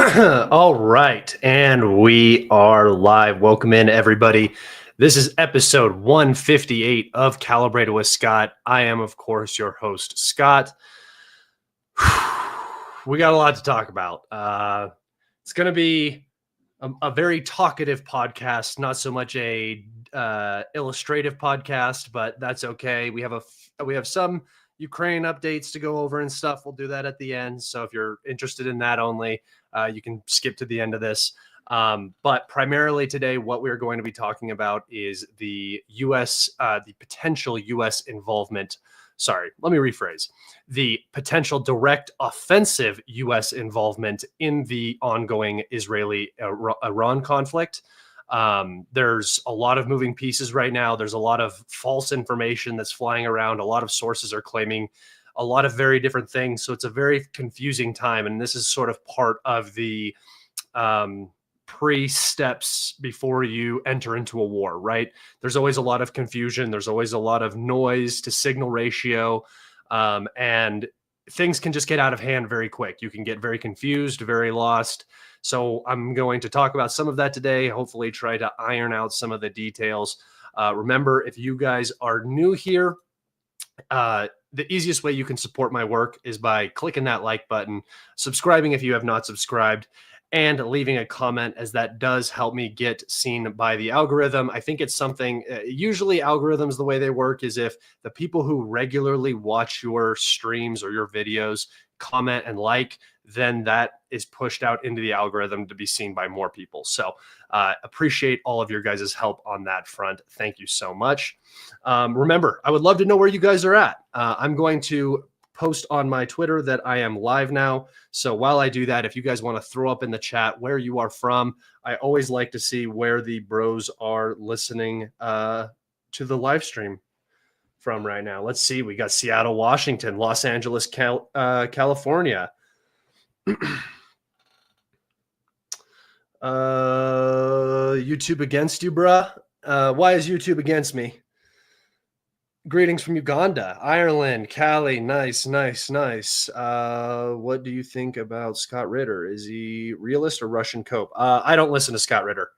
All right, and we are live. Welcome in, everybody. This is episode 158 of Calibrated with Scott. I am, of course, your host, Scott. We got a lot to talk about. It's going to be a very talkative podcast, not so much a illustrative podcast, but that's okay. We have some Ukraine updates to go over and stuff. We'll do that at the end. So if you're interested in that only, you can skip to the end of this. But primarily today, what we're going to be talking about is the potential U.S. involvement. Sorry, let me rephrase. The potential direct offensive U.S. involvement in the ongoing Israeli-Iran conflict. There's a lot of moving pieces right now. There's a lot of false information that's flying around. A lot of sources are claiming a lot of very different things. So it's a very confusing time. And this is sort of part of the pre-steps before you enter into a war, right? There's always a lot of confusion. There's always a lot of noise to signal ratio. And things can just get out of hand very quick. You can get very confused, very lost. So I'm going to talk about some of that today, hopefully try to iron out some of the details. Remember, if you guys are new here, the easiest way you can support my work is by clicking that like button, subscribing if you have not subscribed, and leaving a comment, as that does help me get seen by the algorithm. I think it's something, usually algorithms, the way they work is if the people who regularly watch your streams or your videos comment and like, then that is pushed out into the algorithm to be seen by more people. So appreciate all of your guys' help on that front. Thank you so much. Remember, I would love to know where you guys are at. I'm going to post on my Twitter that I am live now. So while I do that, if you guys want to throw up in the chat where you are from, I always like to see where the bros are listening to the live stream from right now. Let's see. We got Seattle, Washington, Los Angeles, California. YouTube against you, bruh. Why is YouTube against me? Greetings from Uganda, Ireland, Cali. Nice. What do you think about Scott Ritter? Is he realist or Russian cope? I don't listen to Scott Ritter.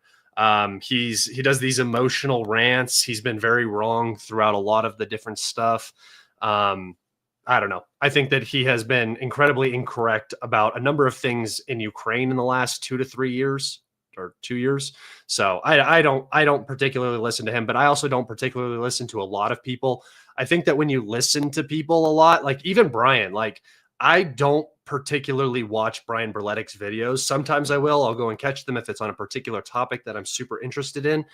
He does these emotional rants. He's been very wrong throughout a lot of the different stuff. I don't know. I think that he has been incredibly incorrect about a number of things in Ukraine in the last 2 to 3 years. Or 2 years. So I don't particularly listen to him, but I also don't particularly listen to a lot of people. I think that when you listen to people a lot, like even Brian, like I don't particularly watch Brian Berletic's videos. Sometimes I will. I'll go and catch them if it's on a particular topic that I'm super interested in.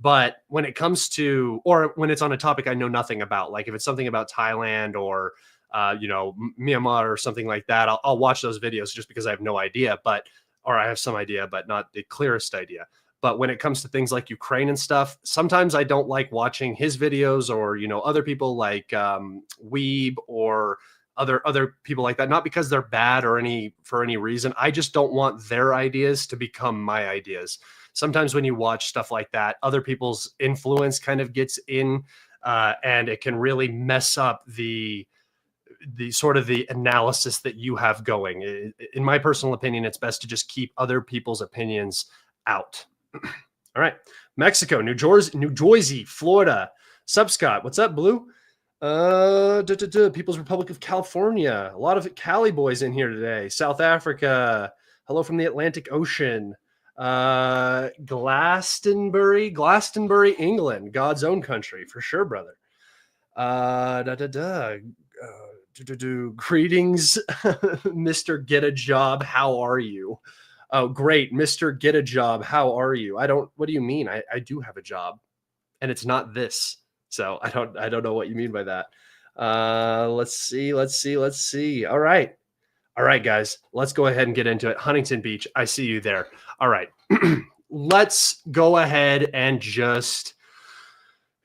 But when it comes to, or when it's on a topic I know nothing about, like if it's something about Thailand or Myanmar or something like that, I'll watch those videos just because I have no idea. Or I have some idea, but not the clearest idea. But when it comes to things like Ukraine and stuff, sometimes I don't like watching his videos or, other people like Weeb or other people like that. Not because they're bad or for any reason. I just don't want their ideas to become my ideas. Sometimes when you watch stuff like that, other people's influence kind of gets in and it can really mess up the sort of the analysis that you have going. In my personal opinion, it's best to just keep other people's opinions out. All right. Mexico, New Jersey, Florida. Sup, Scott? What's up, Blue? People's Republic of California. A lot of Cali boys in here today. South Africa. Hello from the Atlantic Ocean. Glastonbury, England. God's own country, for sure, brother. Greetings, Mr. Get a Job. How are you? Oh, great. Mr. Get a Job. How are you? What do you mean? I do have a job and it's not this. So I don't know what you mean by that. Let's see. All right, guys, let's go ahead and get into it. Huntington Beach. I see you there. All right. Let's go ahead and just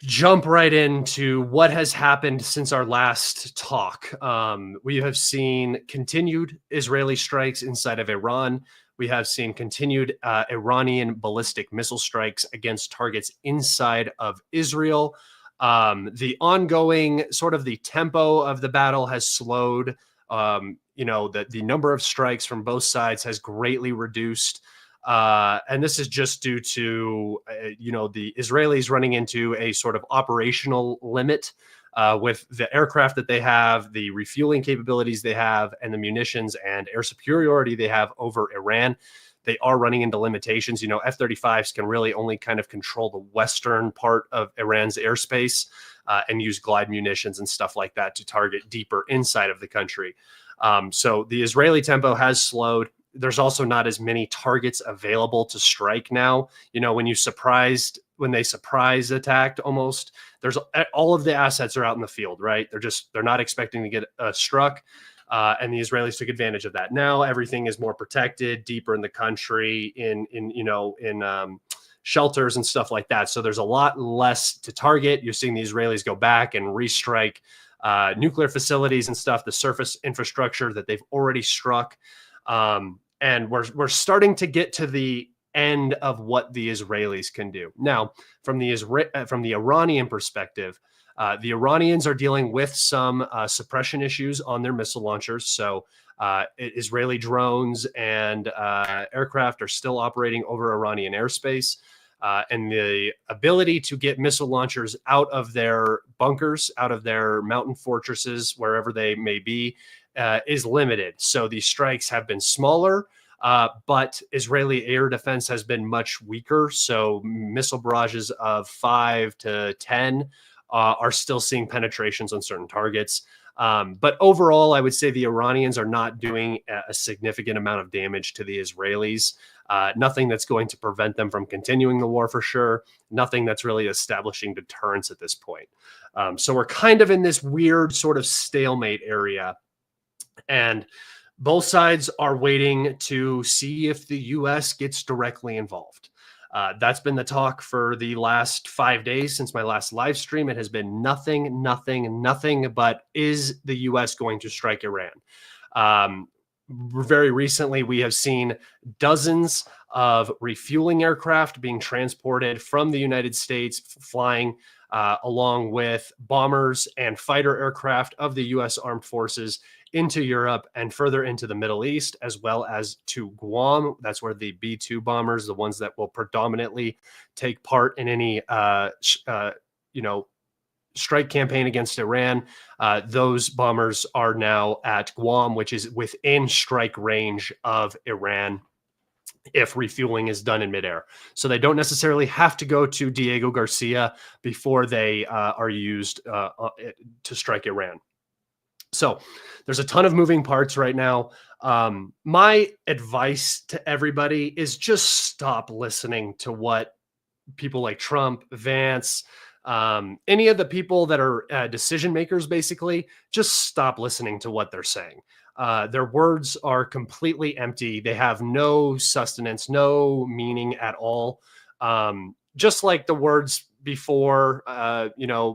jump right into what has happened since our last talk. We have seen continued Israeli strikes inside of Iran. We have seen continued Iranian ballistic missile strikes against targets inside of Israel. The ongoing sort of the tempo of the battle has slowed The number of strikes from both sides has greatly reduced. And this is just due to, the Israelis running into a sort of operational limit with the aircraft that they have, the refueling capabilities they have, and the munitions and air superiority they have over Iran. They are running into limitations. F-35s can really only kind of control the western part of Iran's airspace and use glide munitions and stuff like that to target deeper inside of the country. So the Israeli tempo has slowed. There's also not as many targets available to strike now. When they surprise attacked, almost, there's all of the assets are out in the field, right? They're not expecting to get struck. And the Israelis took advantage of that. Now everything is more protected, deeper in the country, in shelters and stuff like that. So there's a lot less to target. You're seeing the Israelis go back and restrike nuclear facilities and stuff, the surface infrastructure that they've already struck. And we're starting to get to the end of what the Israelis can do. Now, from the Iranian perspective, the Iranians are dealing with some suppression issues on their missile launchers. So Israeli drones and aircraft are still operating over Iranian airspace. And the ability to get missile launchers out of their bunkers, out of their mountain fortresses, wherever they may be, is limited. So these strikes have been smaller, but Israeli air defense has been much weaker. So missile barrages of 5 to 10 are still seeing penetrations on certain targets. But overall, I would say the Iranians are not doing a significant amount of damage to the Israelis. Nothing that's going to prevent them from continuing the war for sure. Nothing that's really establishing deterrence at this point. So we're kind of in this weird sort of stalemate area. And both sides are waiting to see if the U.S. gets directly involved. That's been the talk for the last 5 days since my last live stream. It has been nothing but, is the U.S. going to strike Iran? Very recently, we have seen dozens of refueling aircraft being transported from the United States, flying along with bombers and fighter aircraft of the U.S. Armed Forces into Europe and further into the Middle East, as well as to Guam. That's where the B-2 bombers, the ones that will predominantly take part in any, strike campaign against Iran. Those bombers are now at Guam, which is within strike range of Iran if refueling is done in midair. So they don't necessarily have to go to Diego Garcia before they are used to strike Iran. So there's a ton of moving parts right now. My advice to everybody is just stop listening to what people like Trump, Vance, any of the people that are decision makers, basically, just stop listening to what they're saying. Their words are completely empty. They have no sustenance, no meaning at all. Just like the words before,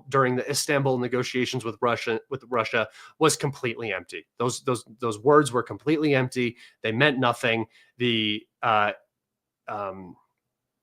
during the Istanbul negotiations with Russia was completely empty. Those words were completely empty. They meant nothing. The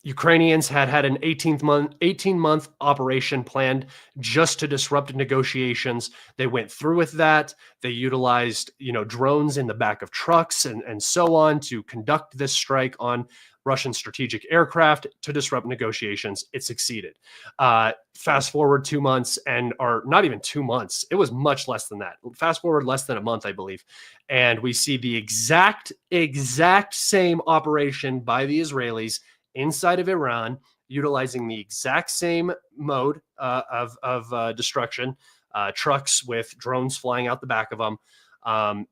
Ukrainians had an 18-month operation planned just to disrupt negotiations. They went through with that. They utilized, drones in the back of trucks and so on to conduct this strike on Russian strategic aircraft to disrupt negotiations. It succeeded. Fast forward 2 months, or not even 2 months. It was much less than that. Fast forward less than a month, I believe. And we see the exact same operation by the Israelis inside of Iran, utilizing the exact same mode of destruction, trucks with drones flying out the back of them.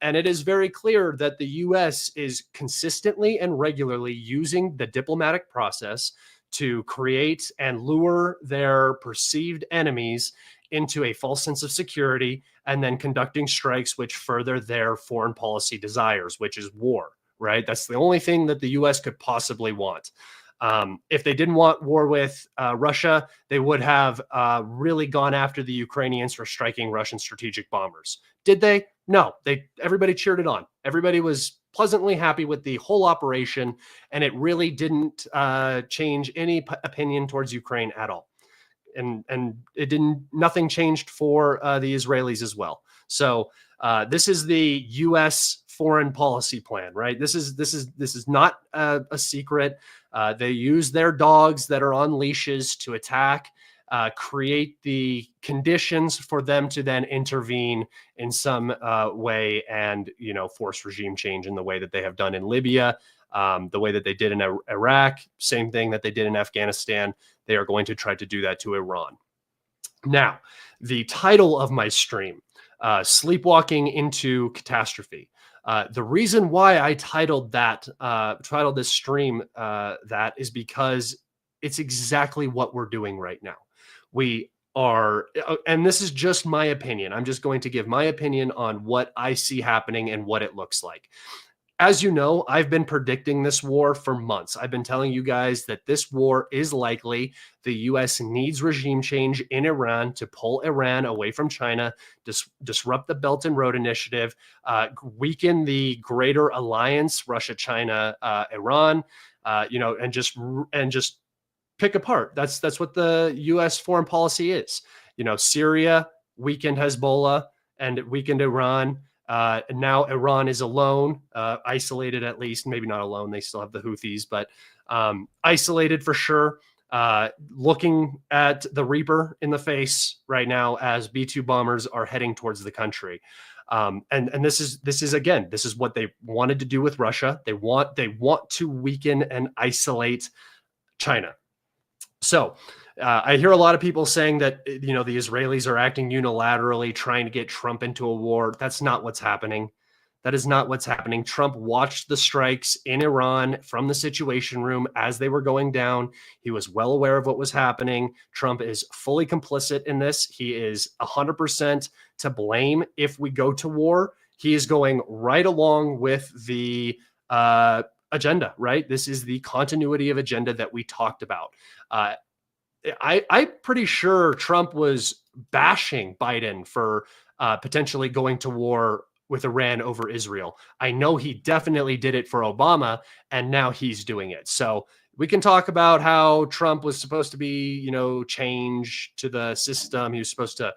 And it is very clear that the U.S. is consistently and regularly using the diplomatic process to create and lure their perceived enemies into a false sense of security, and then conducting strikes which further their foreign policy desires, which is war, right? That's the only thing that the U.S. could possibly want. If they didn't want war with Russia, they would have really gone after the Ukrainians for striking Russian strategic bombers. Did they? No. Everybody cheered it on. Everybody was pleasantly happy with the whole operation, and it really didn't change any opinion towards Ukraine at all. And nothing changed for the Israelis as well. So This is the U.S. foreign policy plan, right? This is not a secret. They use their dogs that are on leashes to attack, create the conditions for them to then intervene in some way and, force regime change in the way that they have done in Libya, the way that they did in Iraq, same thing that they did in Afghanistan. They are going to try to do that to Iran. Now, the title of my stream, Sleepwalking into Catastrophe. The reason why I titled this stream that is because it's exactly what we're doing right now. We are, and this is just my opinion. I'm just going to give my opinion on what I see happening and what it looks like. As you know, I've been predicting this war for months. I've been telling you guys that this war is likely. The U.S. needs regime change in Iran to pull Iran away from China, disrupt the Belt and Road Initiative, weaken the greater alliance, Russia, China, Iran, and just pick apart. That's what the U.S. foreign policy is. Syria weakened Hezbollah and it weakened Iran. Now Iran is alone, isolated at least, maybe not alone. They still have the Houthis, but isolated for sure. Looking at the Reaper in the face right now as B-2 bombers are heading towards the country. And this is what they wanted to do with Russia. They want to weaken and isolate China. So I hear a lot of people saying that, the Israelis are acting unilaterally, trying to get Trump into a war. That's not what's happening. That is not what's happening. Trump watched the strikes in Iran from the Situation Room as they were going down. He was well aware of what was happening. Trump is fully complicit in this. He is 100% to blame if we go to war. He is going right along with the agenda, right? This is the continuity of agenda that we talked about. I'm pretty sure Trump was bashing Biden for potentially going to war with Iran over Israel. I know he definitely did it for Obama, and now he's doing it. So we can talk about how Trump was supposed to be, change to the system. He was supposed to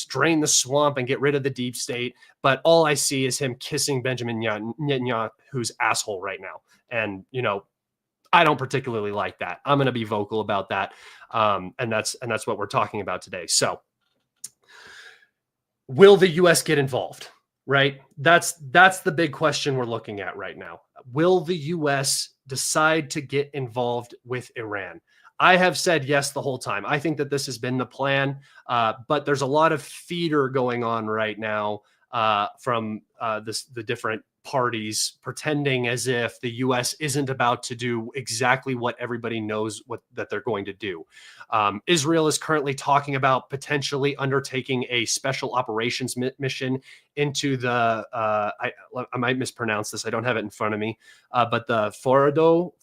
drain the swamp and get rid of the deep state. But all I see is him kissing Benjamin Netanyahu's asshole right now. And, I don't particularly like that. I'm going to be vocal about that. And that's what we're talking about today. So will the U.S. get involved? Right? That's the big question we're looking at right now. Will the U.S. decide to get involved with Iran? I have said yes the whole time. I think that this has been the plan, but there's a lot of theater going on right now from the different parties pretending as if the U.S. isn't about to do exactly what everybody knows that they're going to do. Israel is currently talking about potentially undertaking a special operations mission into the, I might mispronounce this. I don't have it in front of me, but the Fordow,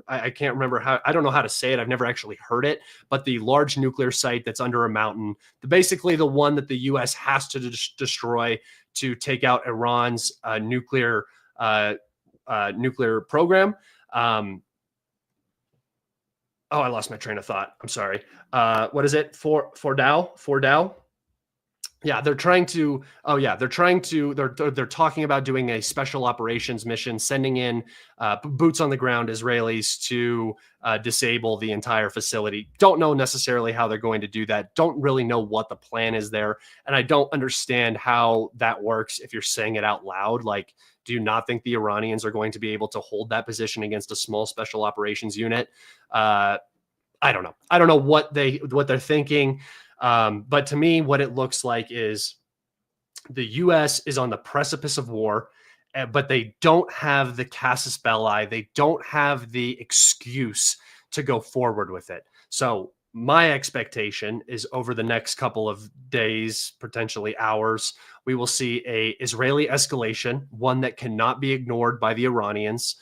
I can't remember how, I don't know how to say it. I've never actually heard it, but the large nuclear site that's under a mountain, basically the one that the U.S. has to destroy to take out Iran's nuclear program. I lost my train of thought. I'm sorry. What is it? Fordow? Yeah, they're talking about doing a special operations mission, sending in boots on the ground Israelis to disable the entire facility. Don't know necessarily how they're going to do that. Don't really know what the plan is there. And I don't understand how that works if you're saying it out loud. Like, do you not think the Iranians are going to be able to hold that position against a small special operations unit? I don't know. I don't know what they're thinking. But to me, what it looks like is the U.S. is on the precipice of war, but they don't have the casus belli. They don't have the excuse to go forward with it. So my expectation is over the next couple of days, potentially hours, we will see a Israeli escalation, one that cannot be ignored by the Iranians.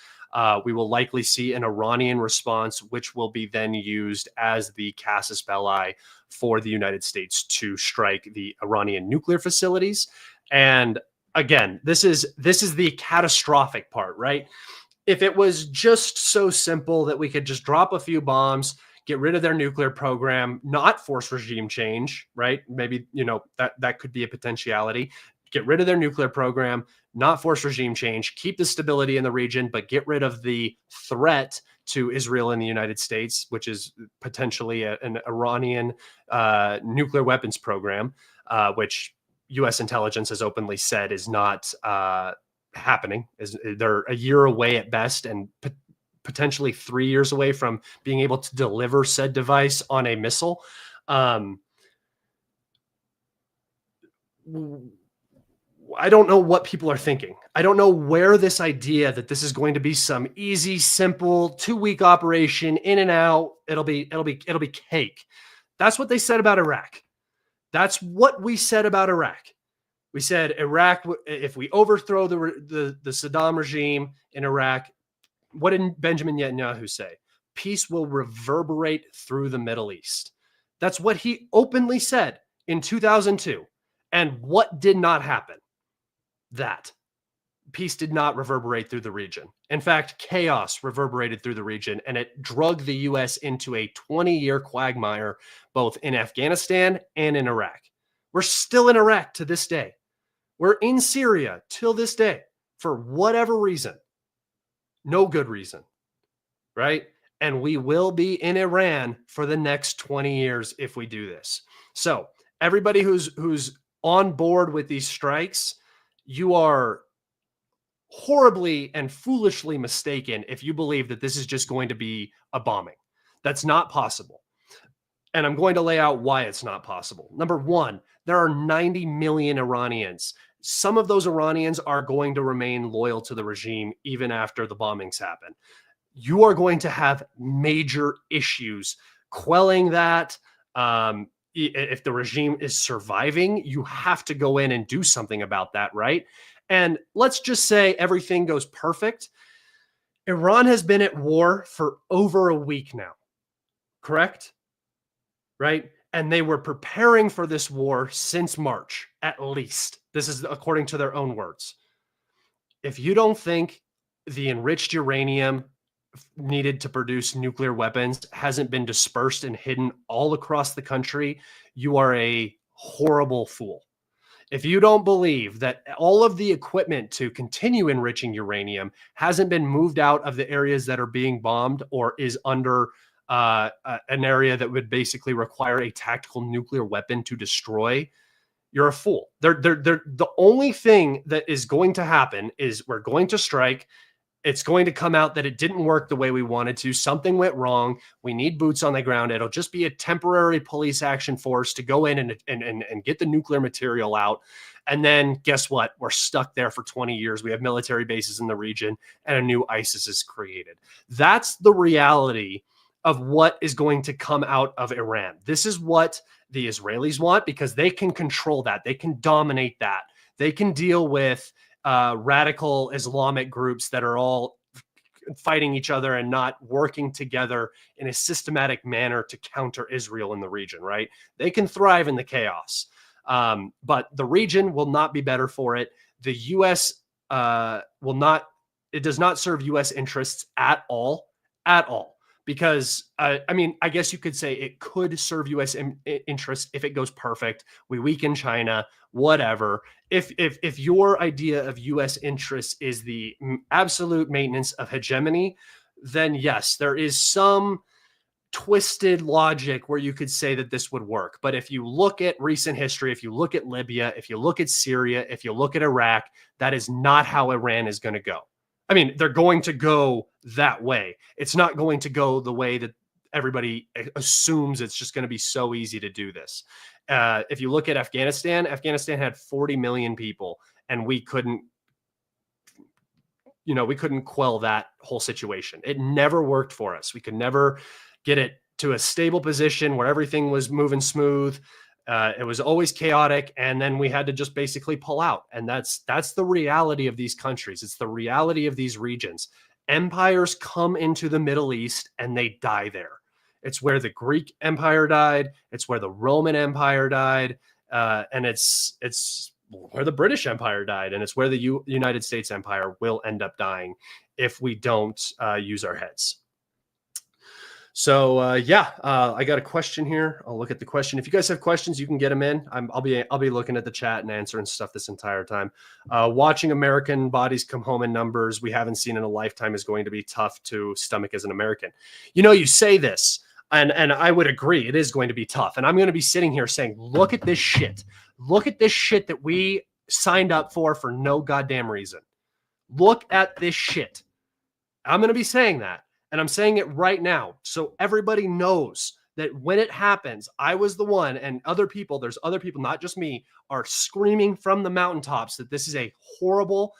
We will likely see an Iranian response, which will be then used as the casus belli for the United States to strike the Iranian nuclear facilities. And again, this is the catastrophic part, right? If it was just so simple that we could just drop a few bombs, get rid of their nuclear program, not force regime change, right? Maybe, that could be a potentiality. Get rid of their nuclear program, not force regime change, keep the stability in the region, but get rid of the threat to Israel and the United States, which is potentially an Iranian nuclear weapons program, which U.S. intelligence has openly said is not happening. They're a year away at best, and potentially 3 years away from being able to deliver said device on a missile. I don't know what people are thinking. I don't know where this idea that this is going to be some easy, simple 2-week operation, in and out. It'll be cake. That's what they said about Iraq. That's what we said about Iraq. We said Iraq, if we overthrow the Saddam regime in Iraq, what did Benjamin Netanyahu say? Peace will reverberate through the Middle East. That's what he openly said in 2002. And what did not happen? That peace did not reverberate through the region. In fact, chaos reverberated through the region, and it dragged the U.S. into a 20-year quagmire, both in Afghanistan and in Iraq. We're still in Iraq to this day. We're in Syria till this day for whatever reason. No good reason, right? And we will be in Iran for the next 20 years if we do this. So everybody who's on board with these strikes, you are horribly and foolishly mistaken if you believe that this is just going to be a bombing. That's not possible. And I'm going to lay out why it's not possible. Number one, there are 90 million Iranians. Some of those Iranians are going to remain loyal to the regime even after the bombings happen. You are going to have major issues quelling that. If the regime is surviving, you have to go in and do something about that, right? And let's just say everything goes perfect. Iran has been at war for over a week now, correct? Right? And they were preparing for this war since March, at least. This is according to their own words. If you don't think the enriched uranium needed to produce nuclear weapons hasn't been dispersed and hidden all across the country, you are a horrible fool. If you don't believe that all of the equipment to continue enriching uranium hasn't been moved out of the areas that are being bombed or is under an area that would basically require a tactical nuclear weapon to destroy, you're a fool. The only thing that is going to happen is we're going to strike. It's going to come out that it didn't work the way we wanted to. Something went wrong. We need boots on the ground. It'll just be a temporary police action force to go in and get the nuclear material out. And then guess what? We're stuck there for 20 years. We have military bases in the region and a new ISIS is created. That's the reality of what is going to come out of Iran. This is what the Israelis want because they can control that. They can dominate that. They can deal with radical Islamic groups that are all fighting each other and not working together in a systematic manner to counter Israel in the region, right? They can thrive in the chaos. But the region will not be better for it. The U.S. will not, it does not serve U.S. interests at all. Because, I mean, I guess you could say it could serve U.S. interests if it goes perfect. We weaken China, whatever. If your idea of U.S. interests is the absolute maintenance of hegemony, then yes, there is some twisted logic where you could say that this would work. But if you look at recent history, if you look at Libya, if you look at Syria, if you look at Iraq, that is not how Iran is going to go. I mean, they're going to go that way. It's not going to go the way that everybody assumes it's just going to be so easy to do this. If you look at Afghanistan, Afghanistan had 40 million people, and we couldn't quell that whole situation. It never worked for us. We could never get it to a stable position where everything was moving smooth. It was always chaotic, and then we had to just basically pull out. And that's the reality of these countries. It's the reality of these regions. Empires come into the Middle East and they die there. It's where the Greek Empire died. It's where the Roman Empire died. And it's where the British Empire died. And it's where the United States Empire will end up dying if we don't use our heads. So I got a question here. I'll look at the question. If you guys have questions, you can get them in. I'll be looking at the chat and answering stuff this entire time. Watching American bodies come home in numbers we haven't seen in a lifetime is going to be tough to stomach as an American. You know, you say this, and I would agree, it is going to be tough. And I'm going to be sitting here saying, look at this shit. Look at this shit that we signed up for no goddamn reason. Look at this shit. I'm going to be saying that. And I'm saying it right now. So everybody knows that when it happens, I was the one, and other people, there's other people, not just me, are screaming from the mountaintops that this is a horrible,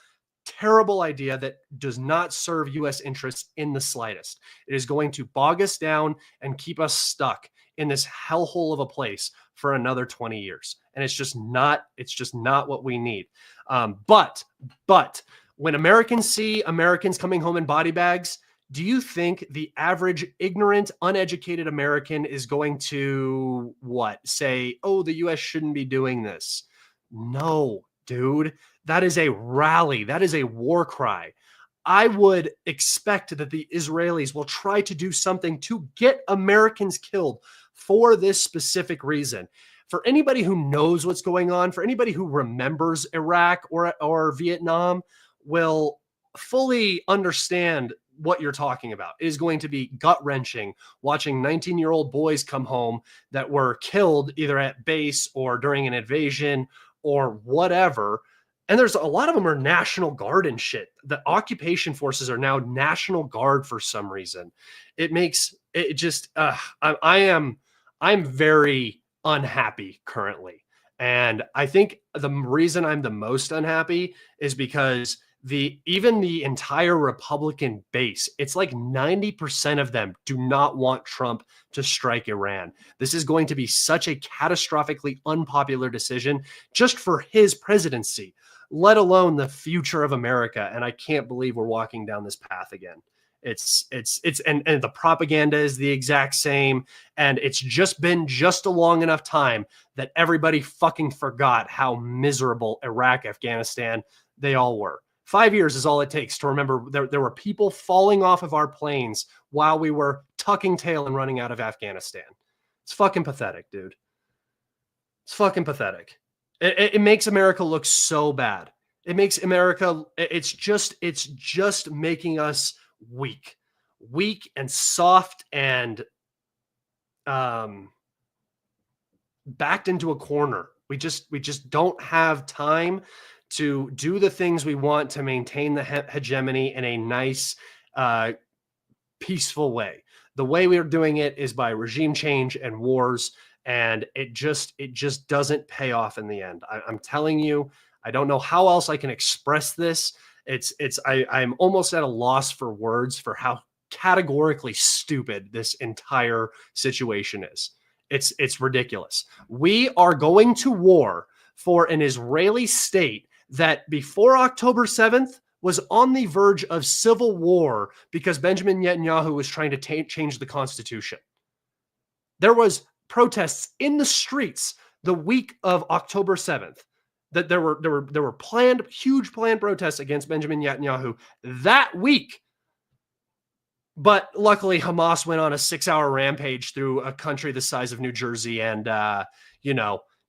terrible idea that does not serve U.S. interests in the slightest. It is going to bog us down and keep us stuck in this hellhole of a place for another 20 years. And it's just not what we need. But when Americans see Americans coming home in body bags, do you think the average ignorant, uneducated American is going to say, oh, the U.S. shouldn't be doing this? No, dude, that is a rally. That is a war cry. I would expect that the Israelis will try to do something to get Americans killed for this specific reason. For anybody who knows what's going on, for anybody who remembers Iraq or Vietnam, will fully understand what you're talking about. It is going to be gut-wrenching watching 19-year-old boys come home that were killed either at base or during an invasion or whatever. And there's a lot of them are National Guard and shit. The occupation forces are now National Guard for some reason. It makes it just I'm very unhappy currently. And I think the reason I'm the most unhappy is because even the entire Republican base, it's like 90% of them do not want Trump to strike Iran. This is going to be such a catastrophically unpopular decision just for his presidency, let alone the future of America. And I can't believe we're walking down this path again. And the propaganda is the exact same. And it's just been just a long enough time that everybody fucking forgot how miserable Iraq, Afghanistan, they all were. 5 years is all it takes to remember there were people falling off of our planes while we were tucking tail and running out of Afghanistan. It's fucking pathetic, dude. It's fucking pathetic. It makes America look so bad. It makes America, it's just making us weak and soft and backed into a corner. We just don't have time to do the things we want to maintain the hegemony in a nice, peaceful way. The way we are doing it is by regime change and wars, and it just doesn't pay off in the end. I'm telling you, I don't know how else I can express this. I'm almost at a loss for words for how categorically stupid this entire situation is. It's ridiculous. We are going to war for an Israeli state that before October 7th was on the verge of civil war because Benjamin Netanyahu was trying to change the Constitution. There was protests in the streets the week of October 7th. That there were huge planned protests against Benjamin Netanyahu that week. But luckily, Hamas went on a 6-hour rampage through a country the size of New Jersey, and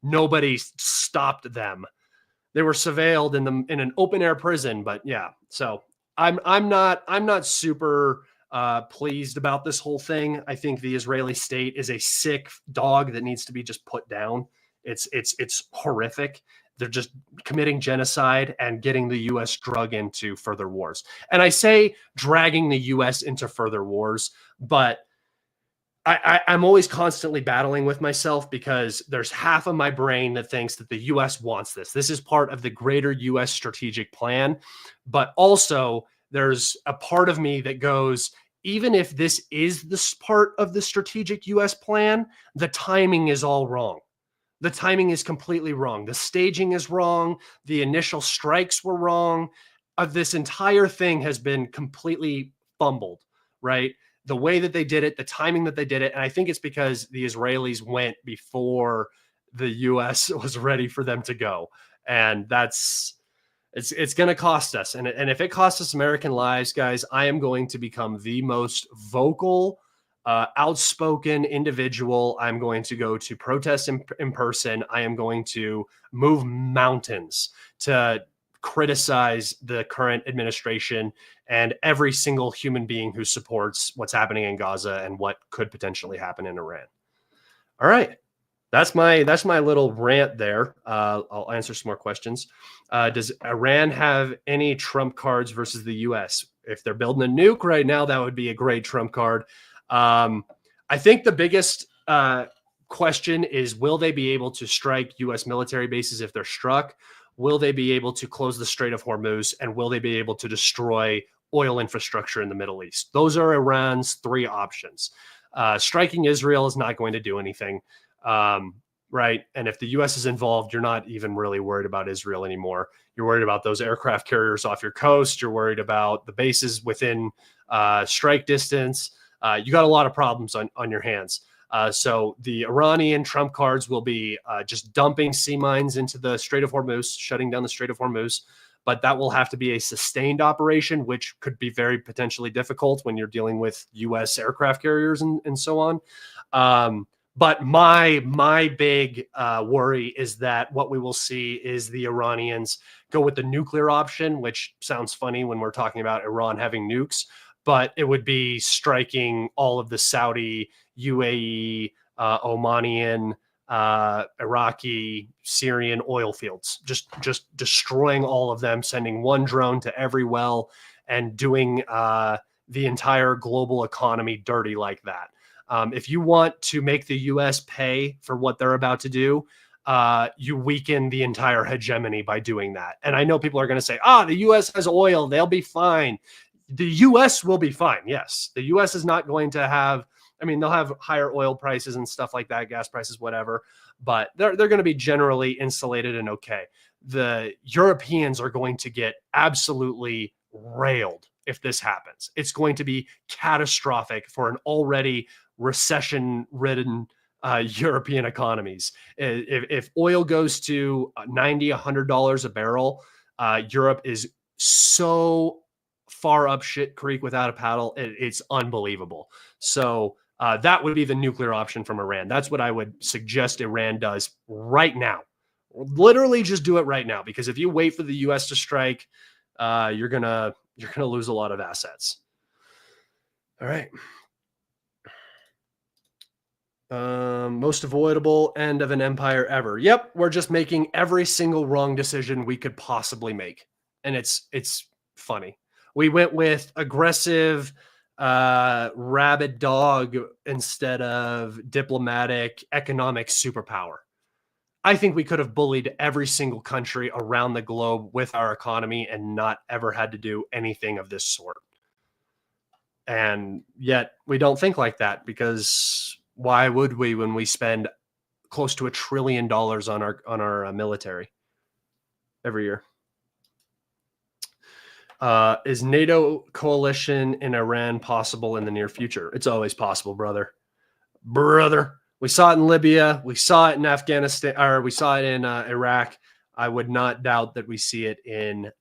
nobody stopped them. They were surveilled in an open air prison, but yeah. So I'm not super pleased about this whole thing. I think the Israeli state is a sick dog that needs to be just put down. It's horrific. They're just committing genocide and getting the U.S. drug into further wars. And I say dragging the U.S. into further wars, but I'm always constantly battling with myself because there's half of my brain that thinks that the U.S. wants this. This is part of the greater U.S. strategic plan. But also there's a part of me that goes, even if this is this part of the strategic U.S. plan, the timing is all wrong. The timing is completely wrong. The staging is wrong. The initial strikes were wrong. This entire thing has been completely fumbled, right? The way that they did it, the timing that they did it. And I think it's because the Israelis went before the U.S. was ready for them to go. And it's going to cost us. And if it costs us American lives, guys, I am going to become the most vocal outspoken individual. I'm going to go to protest in person. I am going to move mountains to criticize the current administration and every single human being who supports what's happening in Gaza and what could potentially happen in Iran. All right. That's my little rant there. I'll answer some more questions. Does Iran have any trump cards versus the U.S.? If they're building a nuke right now, that would be a great trump card. I think the biggest question is, will they be able to strike U.S. military bases if they're struck? Will they be able to close the Strait of Hormuz? And will they be able to destroy oil infrastructure in the Middle East? Those are Iran's three options. Striking Israel is not going to do anything. Right. And if the U.S. is involved, you're not even really worried about Israel anymore. You're worried about those aircraft carriers off your coast. You're worried about the bases within strike distance. You got a lot of problems on your hands. So the Iranian trump cards will be just dumping sea mines into the Strait of Hormuz, shutting down the Strait of Hormuz. But that will have to be a sustained operation, which could be very potentially difficult when you're dealing with U.S. aircraft carriers and so on. But my big worry is that what we will see is the Iranians go with the nuclear option, which sounds funny when we're talking about Iran having nukes, but it would be striking all of the Saudi, UAE, Omanian, Iraqi, Syrian oil fields, just destroying all of them, sending one drone to every well and doing the entire global economy dirty like that. If you want to make the U.S. pay for what they're about to do, you weaken the entire hegemony by doing that. And I know people are going to say, the U.S. has oil, they'll be fine. The U.S. will be fine. Yes, the U.S. is not going to have, they'll have higher oil prices and stuff like that, gas prices, whatever, but they're going to be generally insulated and okay. The Europeans are going to get absolutely railed if this happens. It's going to be catastrophic for an already recession-ridden European economies. If oil goes to $90, $100 a barrel, Europe is so far up shit creek without a paddle. It's unbelievable. So that would be the nuclear option from Iran. That's what I would suggest Iran does right now. Literally just do it right now, because if you wait for the U.S. to strike, you're gonna lose a lot of assets. All right. Most avoidable end of an empire ever. Yep, we're just making every single wrong decision we could possibly make, and it's funny. We went with aggressive, rabid dog instead of diplomatic, economic superpower. I think we could have bullied every single country around the globe with our economy and not ever had to do anything of this sort. And yet we don't think like that, because why would we when we spend close to $1 trillion on our military every year? Is NATO coalition in Iran possible in the near future? It's always possible, brother. We saw it in Libya. We saw it in Afghanistan, or we saw it in Iraq. I would not doubt that we see it in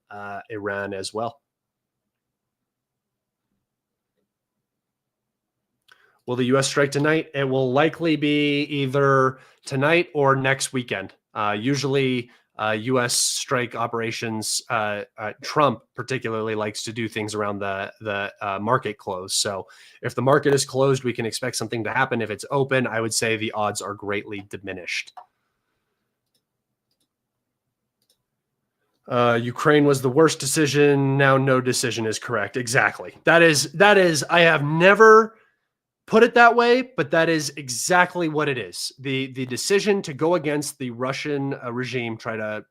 Iran as well. Will the U.S. strike tonight? It will likely be either tonight or next weekend. Usually U.S. strike operations, Trump particularly likes to do things around the market close. So if the market is closed, we can expect something to happen. If it's open, I would say the odds are greatly diminished. Ukraine was the worst decision. Now no decision is correct. Exactly. That is, I have never put it that way, but that is exactly what it is. The decision to go against the Russian regime, try to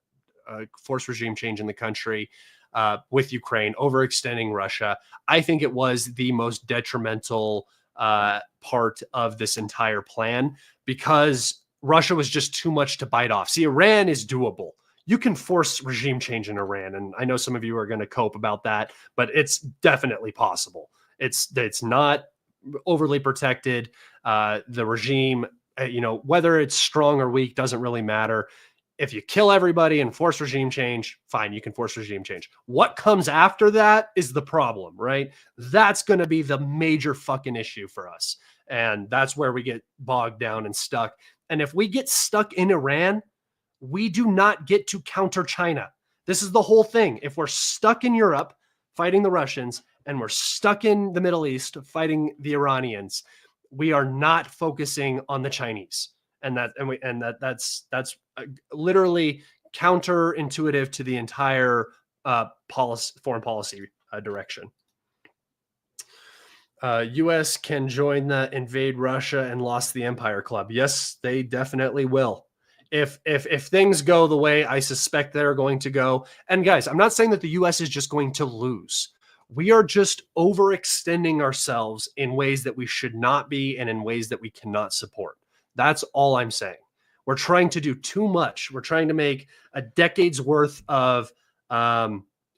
force regime change in the country with Ukraine, overextending Russia, I think it was the most detrimental part of this entire plan, because Russia was just too much to bite off. See, Iran is doable. You can force regime change in Iran, and I know some of you are going to cope about that, but it's definitely possible. It's not overly protected. The regime, whether it's strong or weak doesn't really matter. If you kill everybody and force regime change, fine, you can force regime change. What comes after that is the problem, right? That's going to be the major fucking issue for us. And that's where we get bogged down and stuck. And if we get stuck in Iran, we do not get to counter China. This is the whole thing. If we're stuck in Europe fighting the Russians and we're stuck in the Middle East fighting the Iranians, we are not focusing on the Chinese. And that's literally counterintuitive to the entire foreign policy direction. U.S. can join the invade Russia and lost the empire club. Yes, they definitely will. If things go the way I suspect they're going to go, and guys, I'm not saying that the U.S. is just going to lose. We are just overextending ourselves in ways that we should not be and in ways that we cannot support. That's all I'm saying. We're trying to do too much. We're trying to make a decade's worth of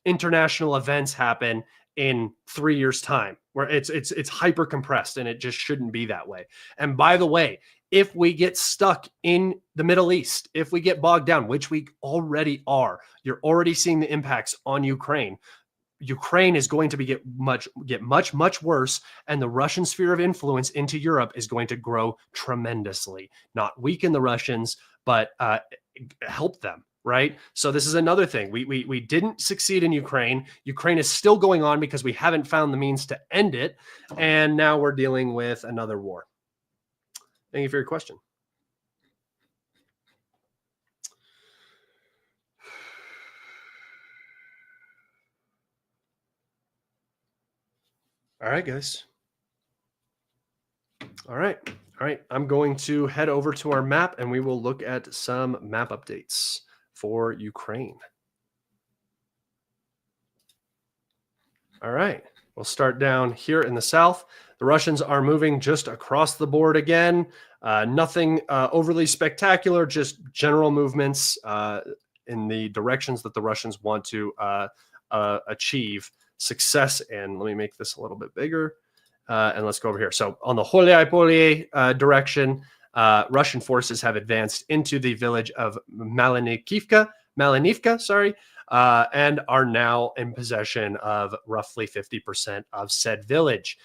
international events happen in 3 years' time, where it's hyper compressed, and it just shouldn't be that way. And by the way, if we get stuck in the Middle East, if we get bogged down, which we already are, you're already seeing the impacts on Ukraine. Ukraine is going to get much worse, and the Russian sphere of influence into Europe is going to grow tremendously. Not weaken the Russians, but help them. Right. So this is another thing. We didn't succeed in Ukraine. Ukraine is still going on because we haven't found the means to end it. And now we're dealing with another war. Thank you for your question. All right, guys. All right. I'm going to head over to our map and we will look at some map updates for Ukraine. All right, we'll start down here in the south. The Russians are moving just across the board again. Nothing overly spectacular, just general movements in the directions that the Russians want to achieve success in. Let me make this a little bit bigger. And let's go over here. So on the Holyai-Polye direction, Russian forces have advanced into the village of Malinivka, and are now in possession of roughly 50% of said village.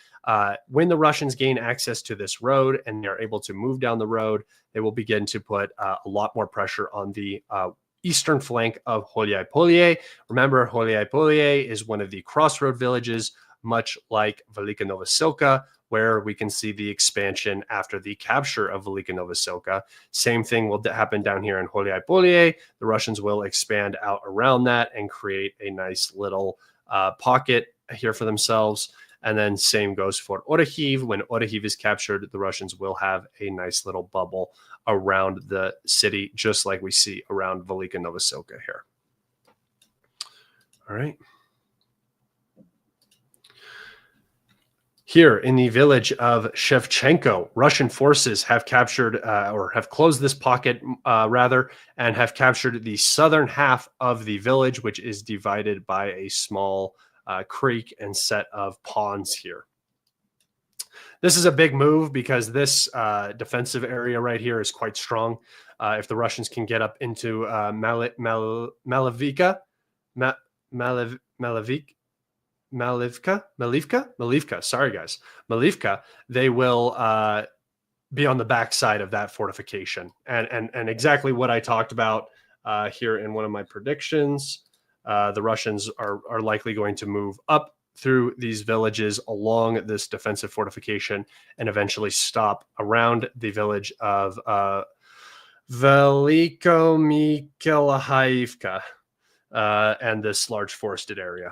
When the Russians gain access to this road and they're able to move down the road, they will begin to put a lot more pressure on the eastern flank of Holyai-Polye. Remember, Holyai-Polye is one of the crossroad villages, much like Velika Novosilka, where we can see the expansion after the capture of Velika Novosilka. Same thing will happen down here in Holyai-Polye. The Russians will expand out around that and create a nice little pocket here for themselves. And then same goes for Orikhiv. When Orikhiv is captured, the Russians will have a nice little bubble around the city, just like we see around Velika Novosilka here. All right. Here in the village of Shevchenko, Russian forces have captured or have closed this pocket and have captured the southern half of the village, which is divided by a small creek and set of ponds here. This is a big move because this defensive area right here is quite strong. If the Russians can get up into Malivka, sorry guys, Malivka, they will be on the backside of that fortification. And exactly what I talked about here in one of my predictions, the Russians are likely going to move up through these villages along this defensive fortification and eventually stop around the village of Velikomikhaiivka and this large forested area.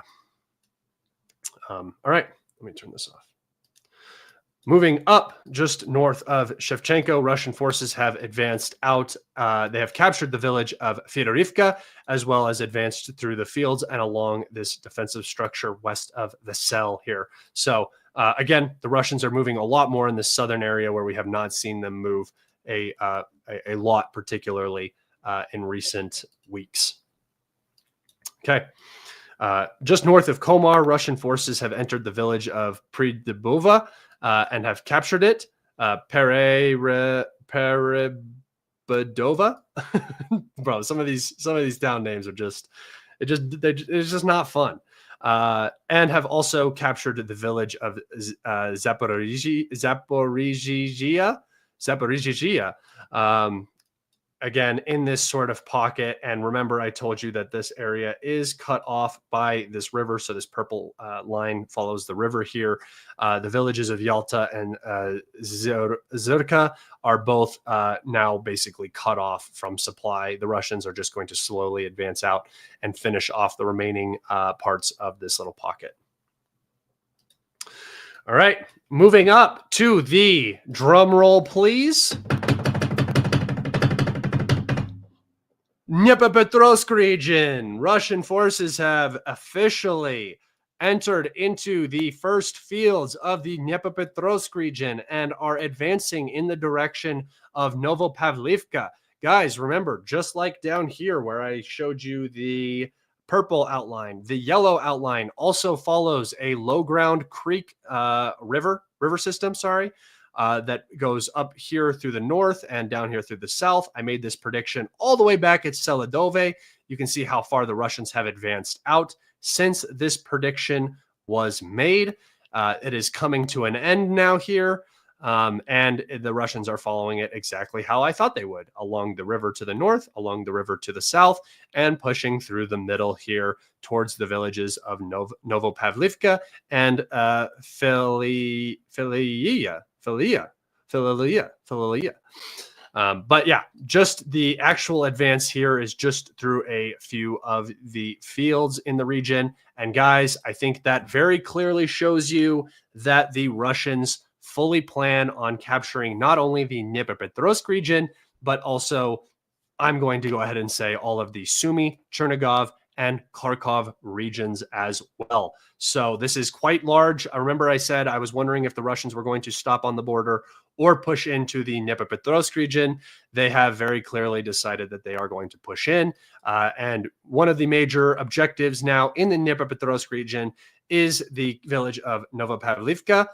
All right, let me turn this off. Moving up just north of Shevchenko, Russian forces have advanced out. They have captured the village of Fedorivka, as well as advanced through the fields and along this defensive structure west of the Sel here. So again, the Russians are moving a lot more in the southern area where we have not seen them move a lot, particularly in recent weeks. Okay. Just north of Komar, Russian forces have entered the village of Pridebova and have captured it. Perebedova. Bro, some of these town names are it's just not fun. and have also captured the village of Zaporizhzhia. Again, in this sort of pocket. And remember, I told you that this area is cut off by this river. So this purple line follows the river here. The villages of Yalta and Zyrka are both now basically cut off from supply. The Russians are just going to slowly advance out and finish off the remaining parts of this little pocket. All right, moving up to the drum roll, please. Dnipropetrovsk region. Russian forces have officially entered into the first fields of the Dnipropetrovsk region and are advancing in the direction of Novopavlivka. Guys, remember, just like down here where I showed you the purple outline, the yellow outline also follows a low ground creek river system, that goes up here through the north and down here through the south. I made this prediction all the way back at Seladove. You can see how far the Russians have advanced out since this prediction was made. It is coming to an end now here, and the Russians are following it exactly how I thought they would, along the river to the north, along the river to the south, and pushing through the middle here towards the villages of Novopavlivka and Filia. But yeah, just the actual advance here is just through a few of the fields in the region. And guys, I think that very clearly shows you that the Russians fully plan on capturing not only the Dnipropetrovsk region, but also, I'm going to go ahead and say, all of the Sumy, Chernigov, and Kharkov regions as well. So this is quite large. I remember I said I was wondering if the Russians were going to stop on the border or push into the Dnipropetrovsk region. They have very clearly decided that they are going to push in. And one of the major objectives now in the Dnipropetrovsk region is the village of Novopavlivka,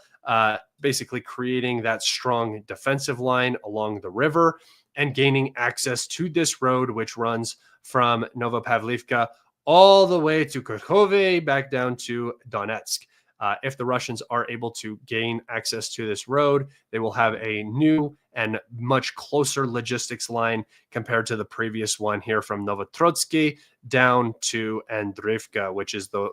basically creating that strong defensive line along the river and gaining access to this road, which runs from Novopavlivka all the way to Kharkov, back down to Donetsk. If the Russians are able to gain access to this road, they will have a new and much closer logistics line compared to the previous one here from Novotrotsky down to Andrivka, which is the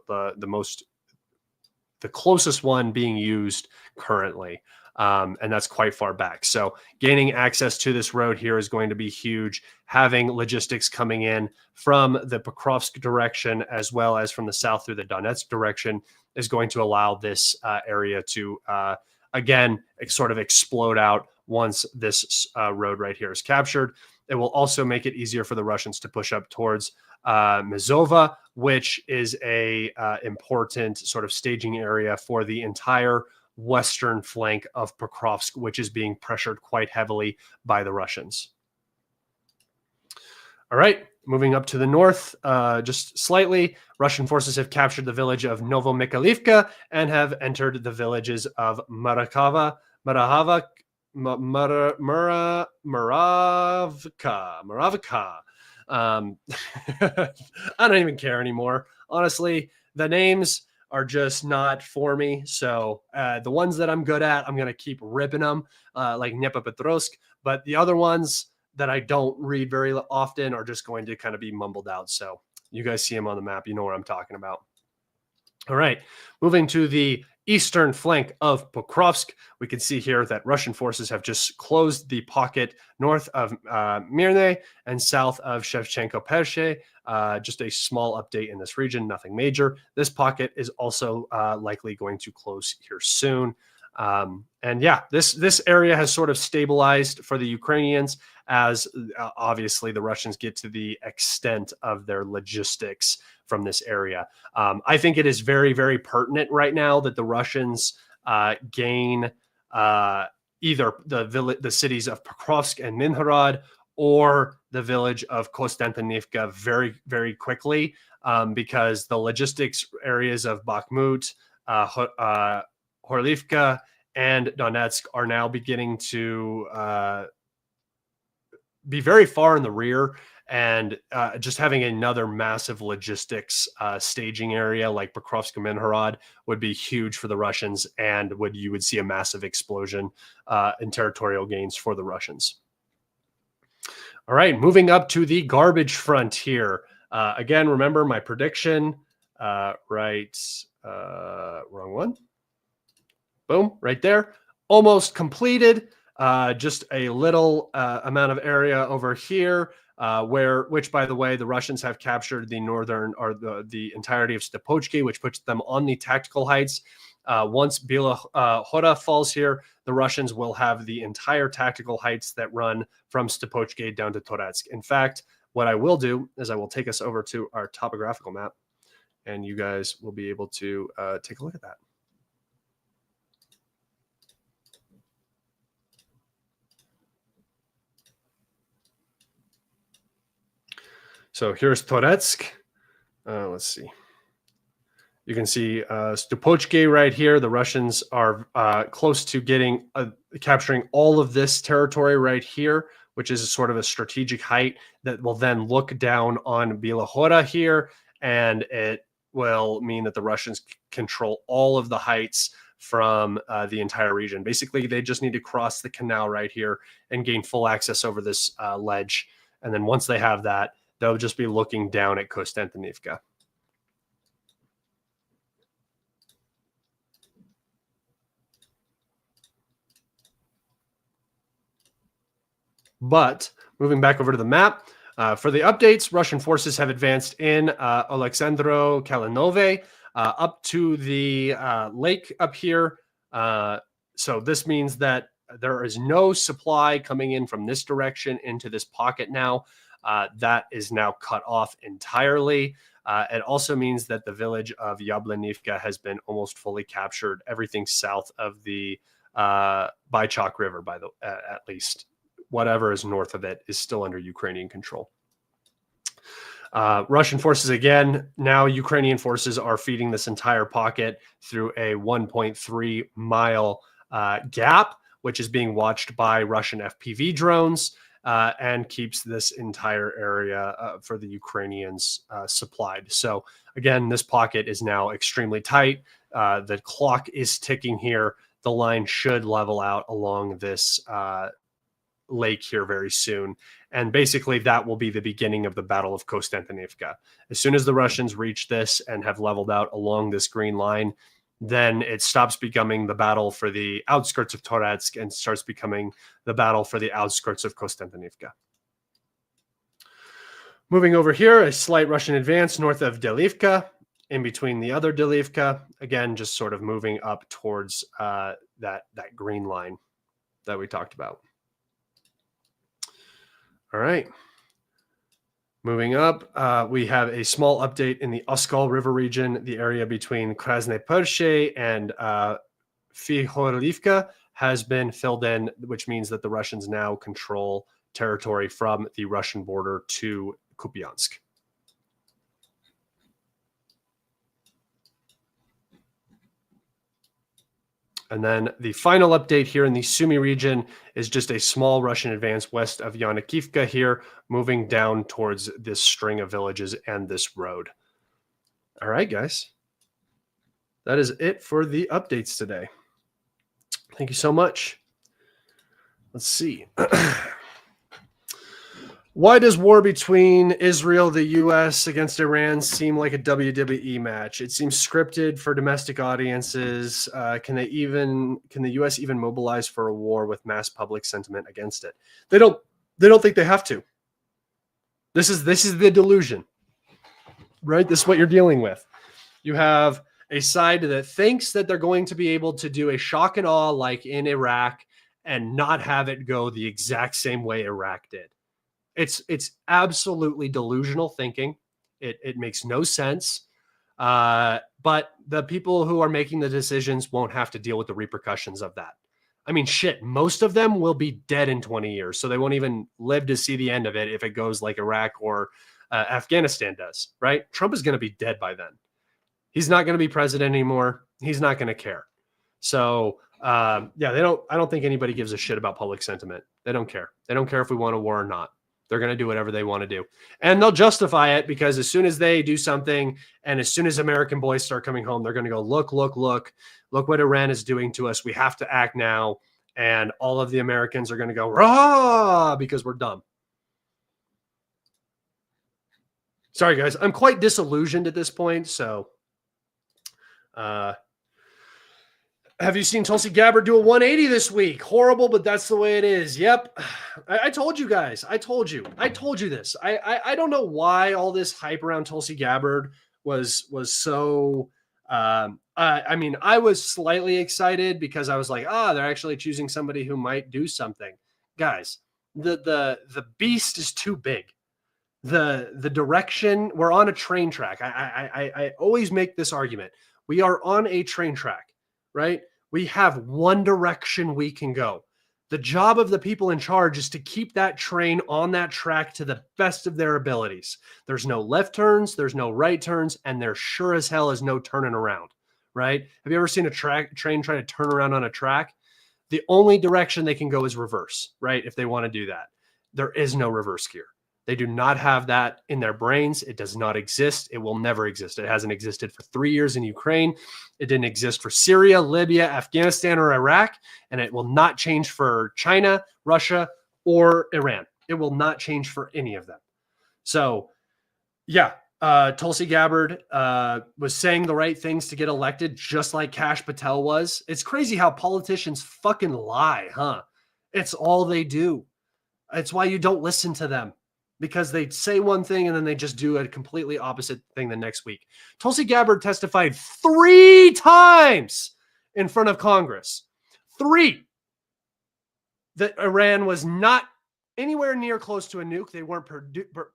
closest one being used currently. And that's quite far back. So gaining access to this road here is going to be huge. Having logistics coming in from the Pokrovsk direction as well as from the south through the Donetsk direction is going to allow this area to, again, sort of explode out once this road right here is captured. It will also make it easier for the Russians to push up towards Mezova, which is a important sort of staging area for the entire western flank of Pokrovsk, which is being pressured quite heavily by the Russians. All right, moving up to the north, just slightly, Russian forces have captured the village of Novomikhailivka and have entered the villages of Moravka. I don't even care anymore. Honestly, the names are just not for me. So the ones that I'm good at, I'm going to keep ripping them, like Dnipropetrovsk. But the other ones that I don't read very often are just going to kind of be mumbled out. So you guys see them on the map. You know what I'm talking about. All right, moving to the eastern flank of Pokrovsk, we can see here that Russian forces have just closed the pocket north of Mirne and south of Shevchenko-Pershe. Just a small update in this region, nothing major. This pocket is also likely going to close here soon. And yeah, this area has sort of stabilized for the Ukrainians as obviously the Russians get to the extent of their logistics from this area. I think it is very, very pertinent right now that the Russians gain either the cities of Pokrovsk and Minhorod or the village of Konstantinivka very, very quickly, because the logistics areas of Bakhmut, Horlivka, and Donetsk are now beginning to be very far in the rear, and just having another massive logistics staging area like Pokrovsk-Minhorod would be huge for the Russians, and you would see a massive explosion in territorial gains for the Russians. All right, moving up to the garbage front here. Again, remember my prediction, wrong one. Boom, right there. Almost completed. Just a little amount of area over here, which, by the way, the Russians have captured the northern, or the entirety of Stepochki, which puts them on the tactical heights. Once Bila Hora falls here, the Russians will have the entire tactical heights that run from Stepochki down to Toretsk. In fact, what I will do is I will take us over to our topographical map, and you guys will be able to take a look at that. So here's Toretsk. Let's see. You can see Stepochki right here. The Russians are close to capturing all of this territory right here, which is sort of a strategic height that will then look down on Bila Hora here, and it will mean that the Russians control all of the heights from the entire region. Basically, they just need to cross the canal right here and gain full access over this ledge. And then once they have that, they'll just be looking down at Konstantinivka. But moving back over to the map, for the updates, Russian forces have advanced in Alexandro Kalinove up to the lake up here. So this means that there is no supply coming in from this direction into this pocket now. That is now cut off entirely. It also means that the village of Yablanivka has been almost fully captured. Everything south of the Bychok River, at least. Whatever is north of it is still under Ukrainian control. Russian forces, again, now Ukrainian forces are feeding this entire pocket through a 1.3 mile gap, which is being watched by Russian FPV drones and keeps this entire area for the Ukrainians supplied. So again, this pocket is now extremely tight. The clock is ticking here. The line should level out along this lake here very soon. And basically that will be the beginning of the Battle of Konstantinivka. As soon as the Russians reach this and have leveled out along this green line, then it stops becoming the battle for the outskirts of Toretsk and starts becoming the battle for the outskirts of Konstantinivka. Moving over here, a slight Russian advance north of Delivka, in between the other Delivka, again, just sort of moving up towards that green line that we talked about. All right. Moving up, we have a small update in the Oskol River region. The area between Krasne Pershe and Fihorlivka has been filled in, which means that the Russians now control territory from the Russian border to Kupiansk. And then the final update here in the Sumy region is just a small Russian advance west of Yanikivka here, moving down towards this string of villages and this road. All right, guys. That is it for the updates today. Thank you so much. Let's see. Why does war between Israel, the U.S. against Iran seem like a WWE match? It seems scripted for domestic audiences. Can the U.S. even mobilize for a war with mass public sentiment against it? They don't think they have to. This is the delusion, right? This is what you're dealing with. You have a side that thinks that they're going to be able to do a shock and awe like in Iraq and not have it go the exact same way Iraq did. It's absolutely delusional thinking. It makes no sense. But the people who are making the decisions won't have to deal with the repercussions of that. I mean, shit, most of them will be dead in 20 years, so they won't even live to see the end of it if it goes like Iraq or Afghanistan does, right? Trump is going to be dead by then. He's not going to be president anymore. He's not going to care. So Yeah, they don't. I don't think anybody gives a shit about public sentiment. They don't care. They don't care if we want a war or not. They're going to do whatever they want to do, and they'll justify it because as soon as they do something, and as soon as American boys start coming home, they're going to go, look what Iran is doing to us. We have to act now, and all of the Americans are going to go rah because we're dumb. Sorry, guys. I'm quite disillusioned at this point. So, have you seen Tulsi Gabbard do a 180 this week? Horrible, but that's the way it is. Yep. I told you guys. I told you this. I don't know why all this hype around Tulsi Gabbard was so. I mean, I was slightly excited because I was like, they're actually choosing somebody who might do something. Guys, the beast is too big. The direction, we're on a train track. I always make this argument. We are on a train track, right? We have one direction we can go. The job of the people in charge is to keep that train on that track to the best of their abilities. There's no left turns, there's no right turns, and there sure as hell is no turning around, right? Have you ever seen a train try to turn around on a track? The only direction they can go is reverse, right? If they want to do that. There is no reverse gear. They do not have that in their brains. It does not exist. It will never exist. It hasn't existed for 3 years in Ukraine. It didn't exist for Syria, Libya, Afghanistan, or Iraq. And it will not change for China, Russia, or Iran. It will not change for any of them. So, yeah, Tulsi Gabbard was saying the right things to get elected, just like Kash Patel was. It's crazy how politicians fucking lie, huh? It's all they do. It's why you don't listen to them. Because they say one thing and then they just do a completely opposite thing the next week. Tulsi Gabbard testified 3 times in front of Congress. 3. That Iran was not anywhere near close to a nuke. They weren't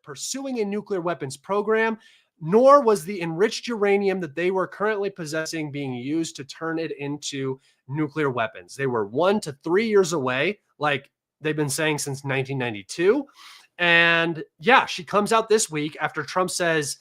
pursuing a nuclear weapons program, nor was the enriched uranium that they were currently possessing being used to turn it into nuclear weapons. They were 1 to 3 years away, like they've been saying since 1992. And yeah, she comes out this week after Trump was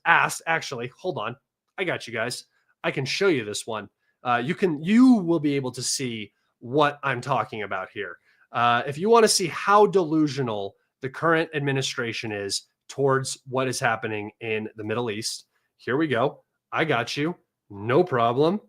asked, actually, hold on. I got you guys. I can show you this one. You will be able to see what I'm talking about here. If you want to see how delusional the current administration is towards what is happening in the Middle East, here we go. I got you. No problem.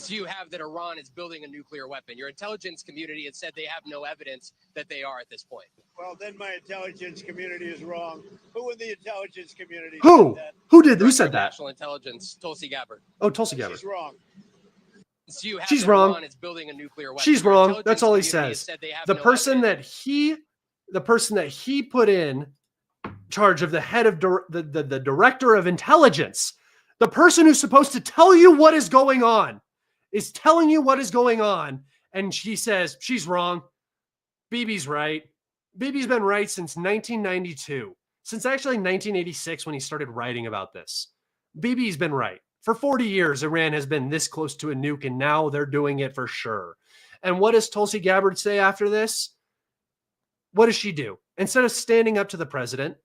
You have that Iran is building a nuclear weapon. Your intelligence community has said they have no evidence that they are at this point. Well, then my intelligence community is wrong. Who in the intelligence community Who? said that? Who said that? National Intelligence, Tulsi Gabbard. Oh, Tulsi Gabbard. She's wrong. She's wrong. Iran is building a nuclear weapon. She's wrong. That's all he says. The person that he put in charge of the head of the director of intelligence, the person who's supposed to tell you what is going on, is telling you what is going on, and she says she's wrong. Bibi's right. Bibi's been right since 1992, since actually 1986 when he started writing about this. Bibi's been right. For 40 years, Iran has been this close to a nuke, and now they're doing it for sure. And what does Tulsi Gabbard say after this? What does she do? Instead of standing up to the president,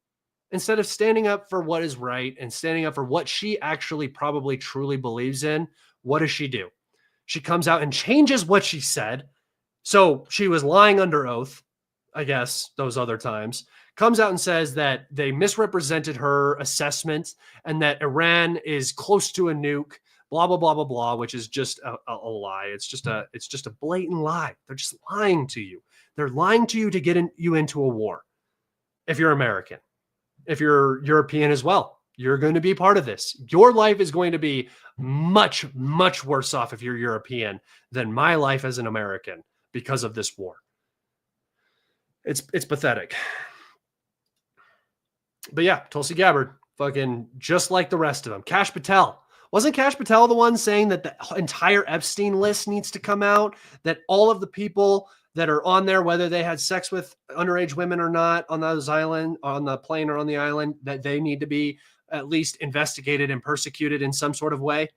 instead of standing up for what is right and standing up for what she actually probably truly believes in, what does she do? She comes out and changes what she said. So she was lying under oath, I guess, those other times. Comes out and says that they misrepresented her assessment and that Iran is close to a nuke, blah, blah, blah, blah, blah, which is just a lie. It's just a blatant lie. They're just lying to you. They're lying to you to get you into a war. If you're American, if you're European as well, you're going to be part of this. Your life is going to be much, much worse off if you're European than my life as an American because of this war. It's pathetic. But yeah, Tulsi Gabbard, fucking just like the rest of them. Kash Patel. Wasn't Kash Patel the one saying that the entire Epstein list needs to come out? That all of the people that are on there, whether they had sex with underage women or not on those island, on the plane or on the island, that they need to be at least investigated and persecuted in some sort of way.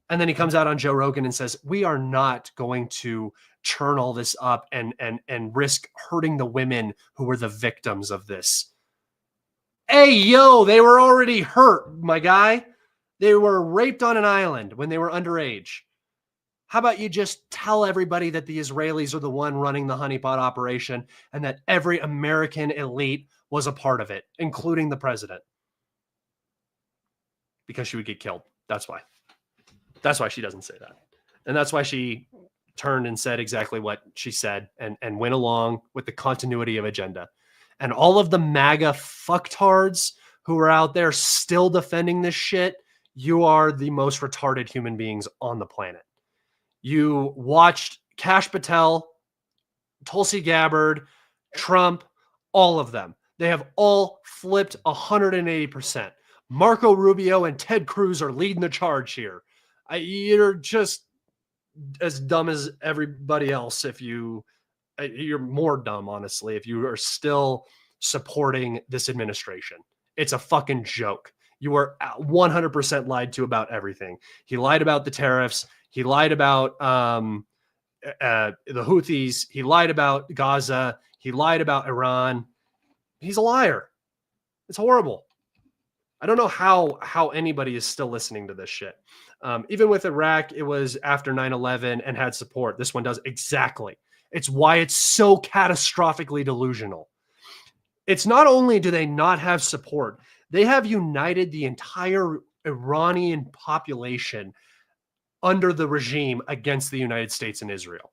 And then he comes out on Joe Rogan and says, we are not going to churn all this up and risk hurting the women who were the victims of this. Hey, yo, they were already hurt, my guy. They were raped on an island when they were underage. How about you just tell everybody that the Israelis are the one running the honeypot operation and that every American elite was a part of it, including the president? Because she would get killed. That's why. That's why she doesn't say that. And that's why she turned and said exactly what she said and went along with the continuity of agenda. And all of the MAGA fucktards who are out there still defending this shit, you are the most retarded human beings on the planet. You watched Kash Patel, Tulsi Gabbard, Trump, all of them. They have all flipped 180%. Marco Rubio and Ted Cruz are leading the charge here. You're just as dumb as everybody else if you're more dumb, honestly, if you are still supporting this administration. It's a fucking joke. You are 100% lied to about everything. He lied about the tariffs. He lied about the Houthis. He lied about Gaza. He lied about Iran. He's a liar. It's horrible. I don't know how anybody is still listening to this shit. Even with Iraq, it was after 9/11 and had support. This one does exactly. It's why it's so catastrophically delusional. It's not only do they not have support, they have united the entire Iranian population under the regime against the United States and Israel.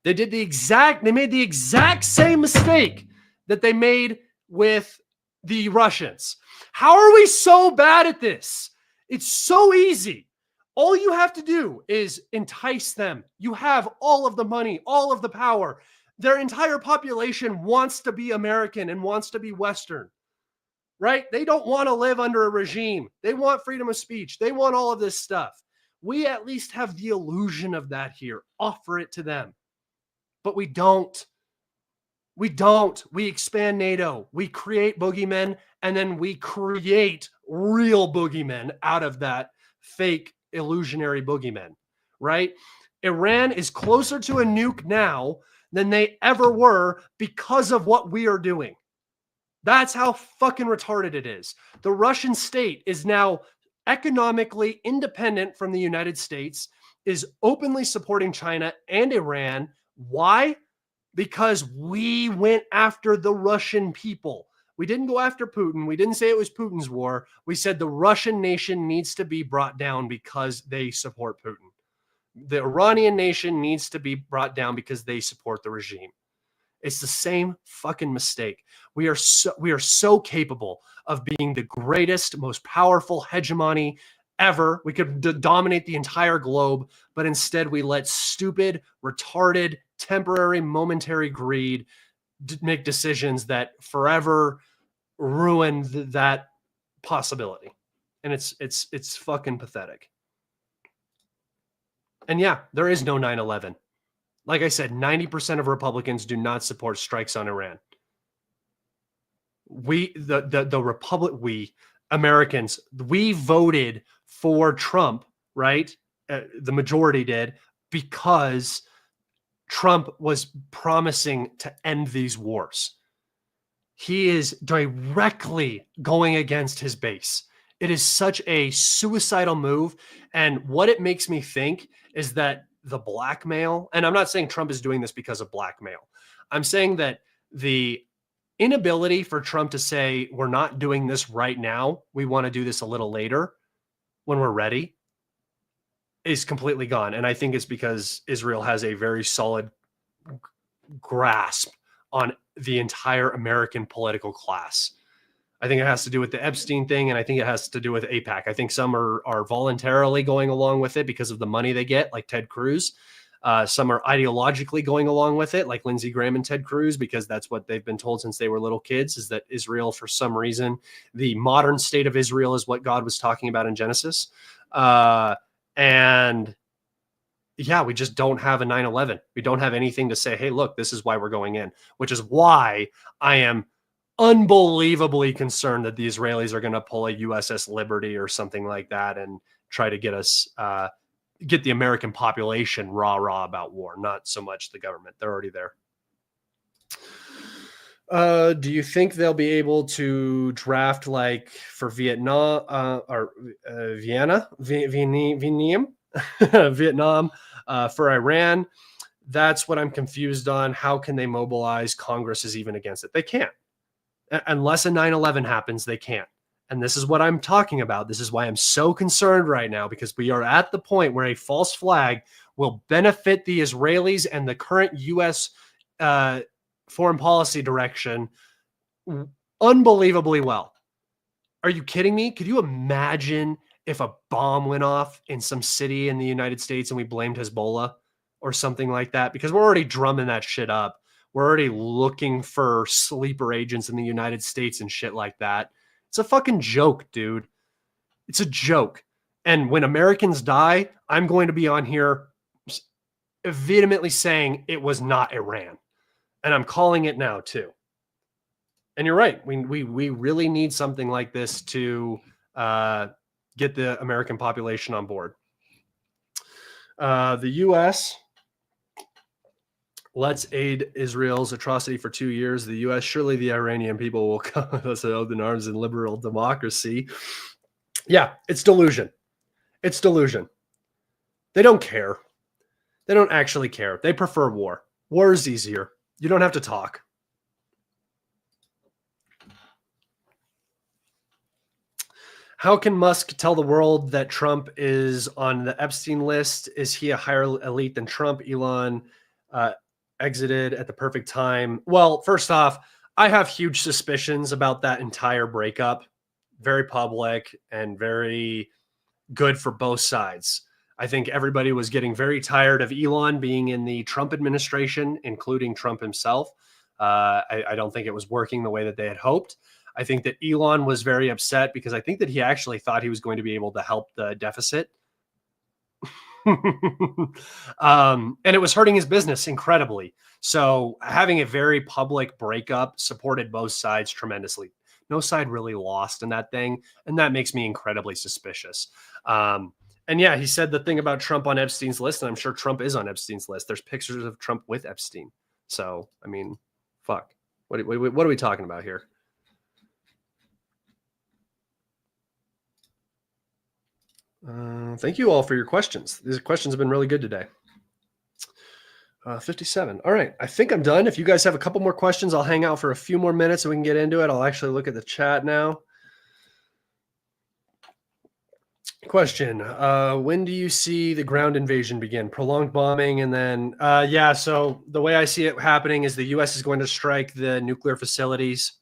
They made the exact same mistake that they made with the Russians. How are we so bad at this? It's so easy. All you have to do is entice them. You have all of the money, all of the power. Their entire population wants to be American and wants to be Western, right? They don't want to live under a regime. They want freedom of speech. They want all of this stuff. We at least have the illusion of that here. Offer it to them. But we don't. We don't. We expand NATO. We create boogeymen, and then we create real boogeymen out of that fake illusionary boogeymen, right? Iran is closer to a nuke now than they ever were because of what we are doing. That's how fucking retarded it is. The Russian state is now economically independent from the United States, is openly supporting China and Iran. Why? Because we went after the Russian people. We didn't go after Putin. We didn't say it was Putin's war. We said the Russian nation needs to be brought down because they support Putin. The Iranian nation needs to be brought down because they support the regime. It's the same fucking mistake. We are so capable of being the greatest, most powerful hegemony ever. We could dominate the entire globe, but instead we let stupid, retarded, temporary, momentary greed make decisions that forever ruin that possibility. And it's fucking pathetic. And yeah, there is no 9/11. Like I said, 90% of Republicans do not support strikes on Iran. Americans, we voted for Trump, right? The majority did, because Trump was promising to end these wars. He is directly going against his base. It is such a suicidal move. And what it makes me think is that the blackmail, and I'm not saying Trump is doing this because of blackmail. I'm saying that the inability for Trump to say, we're not doing this right now, we want to do this a little later when we're ready, is completely gone. And I think it's because Israel has a very solid grasp on the entire American political class. I think it has to do with the Epstein thing, and I think it has to do with AIPAC. I think some are voluntarily going along with it because of the money they get, like Ted Cruz. Some are ideologically going along with it, like Lindsey Graham and Ted Cruz, because that's what they've been told since they were little kids, is that Israel, for some reason, the modern state of Israel is what God was talking about in Genesis. And yeah, we just don't have a 9/11. We don't have anything to say, hey, look, this is why we're going in, which is why I am unbelievably concerned that the Israelis are going to pull a USS Liberty or something like that and try to get us, get the American population rah-rah about war, not so much the government. They're already there. Do you think they'll be able to draft like for Vietnam or Vietnam, Vietnam for Iran? That's what I'm confused on. How can they mobilize? Congress is even against it. They can't. Unless a 9/11 happens, they can't. And this is what I'm talking about. This is why I'm so concerned right now, because we are at the point where a false flag will benefit the Israelis and the current U.S. Foreign policy direction unbelievably well. Are you kidding me? Could you imagine if a bomb went off in some city in the United States and we blamed Hezbollah or something like that? Because we're already drumming that shit up. We're already looking for sleeper agents in the United States and shit like that. It's a fucking joke, dude. It's a joke. And when Americans die, I'm going to be on here vehemently saying it was not Iran. And I'm calling it now too. And you're right. We really need something like this to get the American population on board. The U.S. Let's aid Israel's atrocity for 2 years. The U.S. Surely the Iranian people will come with us in open arms and liberal democracy. Yeah, it's delusion. It's delusion. They don't care. They don't actually care. They prefer war. War is easier. You don't have to talk. How can Musk tell the world that Trump is on the Epstein list? Is he a higher elite than Trump? Elon exited at the perfect time. Well, first off, I have huge suspicions about that entire breakup. Very public and very good for both sides. I think everybody was getting very tired of Elon being in the Trump administration, including Trump himself. I don't think it was working the way that they had hoped. I think that Elon was very upset because I think that he actually thought he was going to be able to help the deficit. And it was hurting his business incredibly. So having a very public breakup supported both sides tremendously. No side really lost in that thing. And that makes me incredibly suspicious. And yeah, he said the thing about Trump on Epstein's list, and I'm sure Trump is on Epstein's list. There's pictures of Trump with Epstein. So, I mean, fuck. What are we talking about here? Thank you all for your questions. These questions have been really good today. 57. All right. I think I'm done. If you guys have a couple more questions, I'll hang out for a few more minutes so we can get into it. I'll actually look at the chat now. Question. When do you see the ground invasion begin? Prolonged bombing and then, yeah. So the way I see it happening is the U.S. is going to strike the nuclear facilities.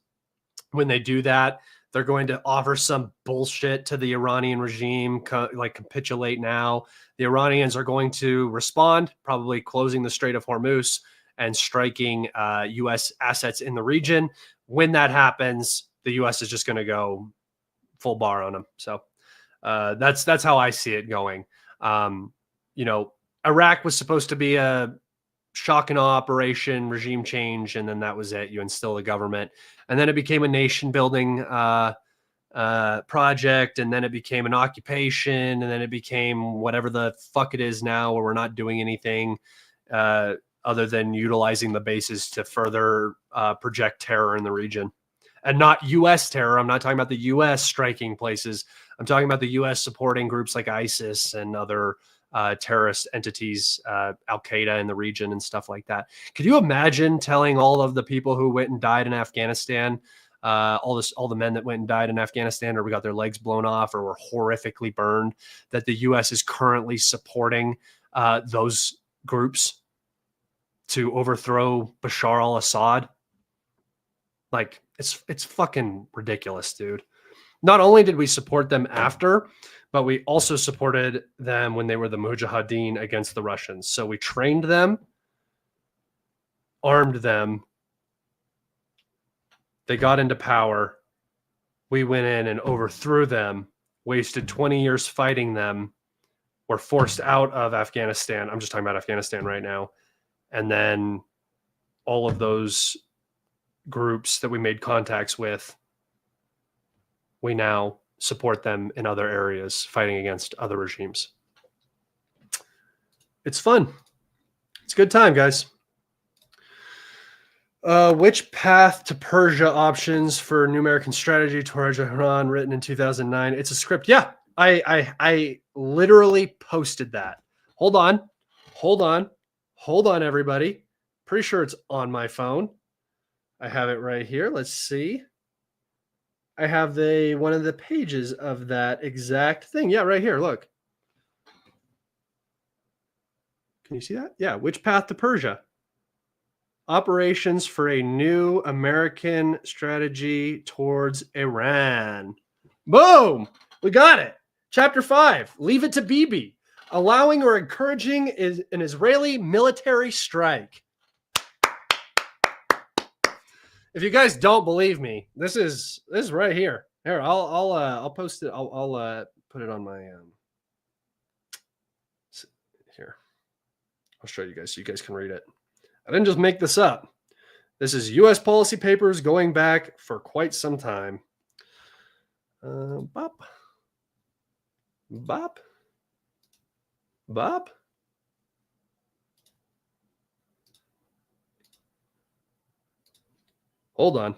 When they do that, they're going to offer some bullshit to the Iranian regime, like capitulate now. The Iranians are going to respond, probably closing the Strait of Hormuz and striking U.S. assets in the region. When that happens, the U.S. is just going to go full bar on them. So that's how I see it going. Iraq was supposed to be a shock and awe operation, regime change, and then that was it. You instill the government, and then it became a nation building project, and then it became an occupation, and then it became whatever the fuck it is now, where we're not doing anything other than utilizing the bases to further project terror in the region, and not U.S. terror. I'm not talking about the U.S. striking places. I'm talking about the U.S. supporting groups like ISIS and other terrorist entities, Al-Qaeda in the region and stuff like that. Could you imagine telling all of the people who went and died in Afghanistan, all the men that went and died in Afghanistan, or we got their legs blown off, or were horrifically burned, that the U.S. is currently supporting those groups to overthrow Bashar al-Assad? Like, it's fucking ridiculous, dude. Not only did we support them after, but we also supported them when they were the Mujahideen against the Russians. So we trained them, armed them. They got into power. We went in and overthrew them, wasted 20 years fighting them, were forced out of Afghanistan. I'm just talking about Afghanistan right now. And then all of those groups that we made contacts with, we now support them in other areas fighting against other regimes. It's fun. It's a good time, guys. Which path to Persia options for new American strategy towards Iran written in 2009? It's a script. Yeah, I literally posted that. Hold on, everybody. Pretty sure it's on my phone. I have it right here. Let's see. I have one of the pages of that exact thing. Yeah, right here. Look. Can you see that? Yeah. Which path to Persia? Operations for a new American strategy towards Iran. Boom! We got it. Chapter 5. Leave it to Bibi. Allowing or encouraging an Israeli military strike. If you guys don't believe me, this is right here. Here, I'll post it. I'll put it on my here. I'll show you guys so you guys can read it. I didn't just make this up. This is U.S. policy papers going back for quite some time. Bop. Bop. Bop. Hold on.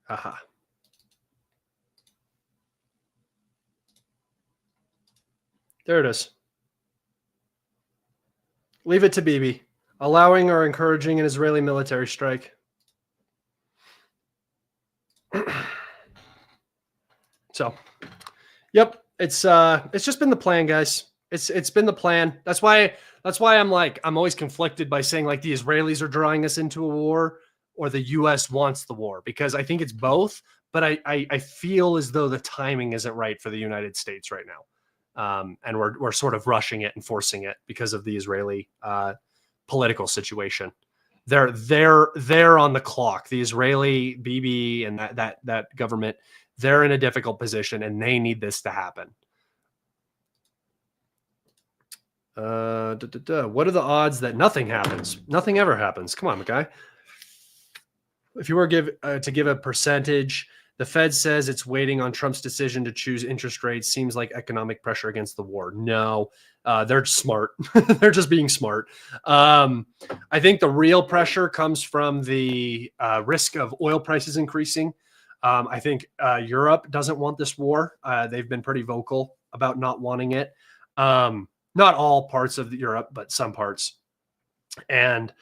Haha. There it is. Leave it to Bibi. Allowing or encouraging an Israeli military strike. So, yep, it's just been the plan, guys. It's been the plan. That's why I'm always conflicted by saying like the Israelis are drawing us into a war or the US wants the war, because I think it's both, but I feel as though the timing isn't right for the United States right now. And we're sort of rushing it and forcing it because of the Israeli political situation. They're on the clock. The Israeli Bibi and that government, they're in a difficult position and they need this to happen. What are the odds that nothing happens? Nothing ever happens. Come on, guy. If you were to give a percentage, the Fed says it's waiting on Trump's decision to choose interest rates. Seems like economic pressure against the war. No, they're smart. They're just being smart. I think the real pressure comes from the risk of oil prices increasing. I think Europe doesn't want this war. They've been pretty vocal about not wanting it. Not all parts of Europe, but some parts. And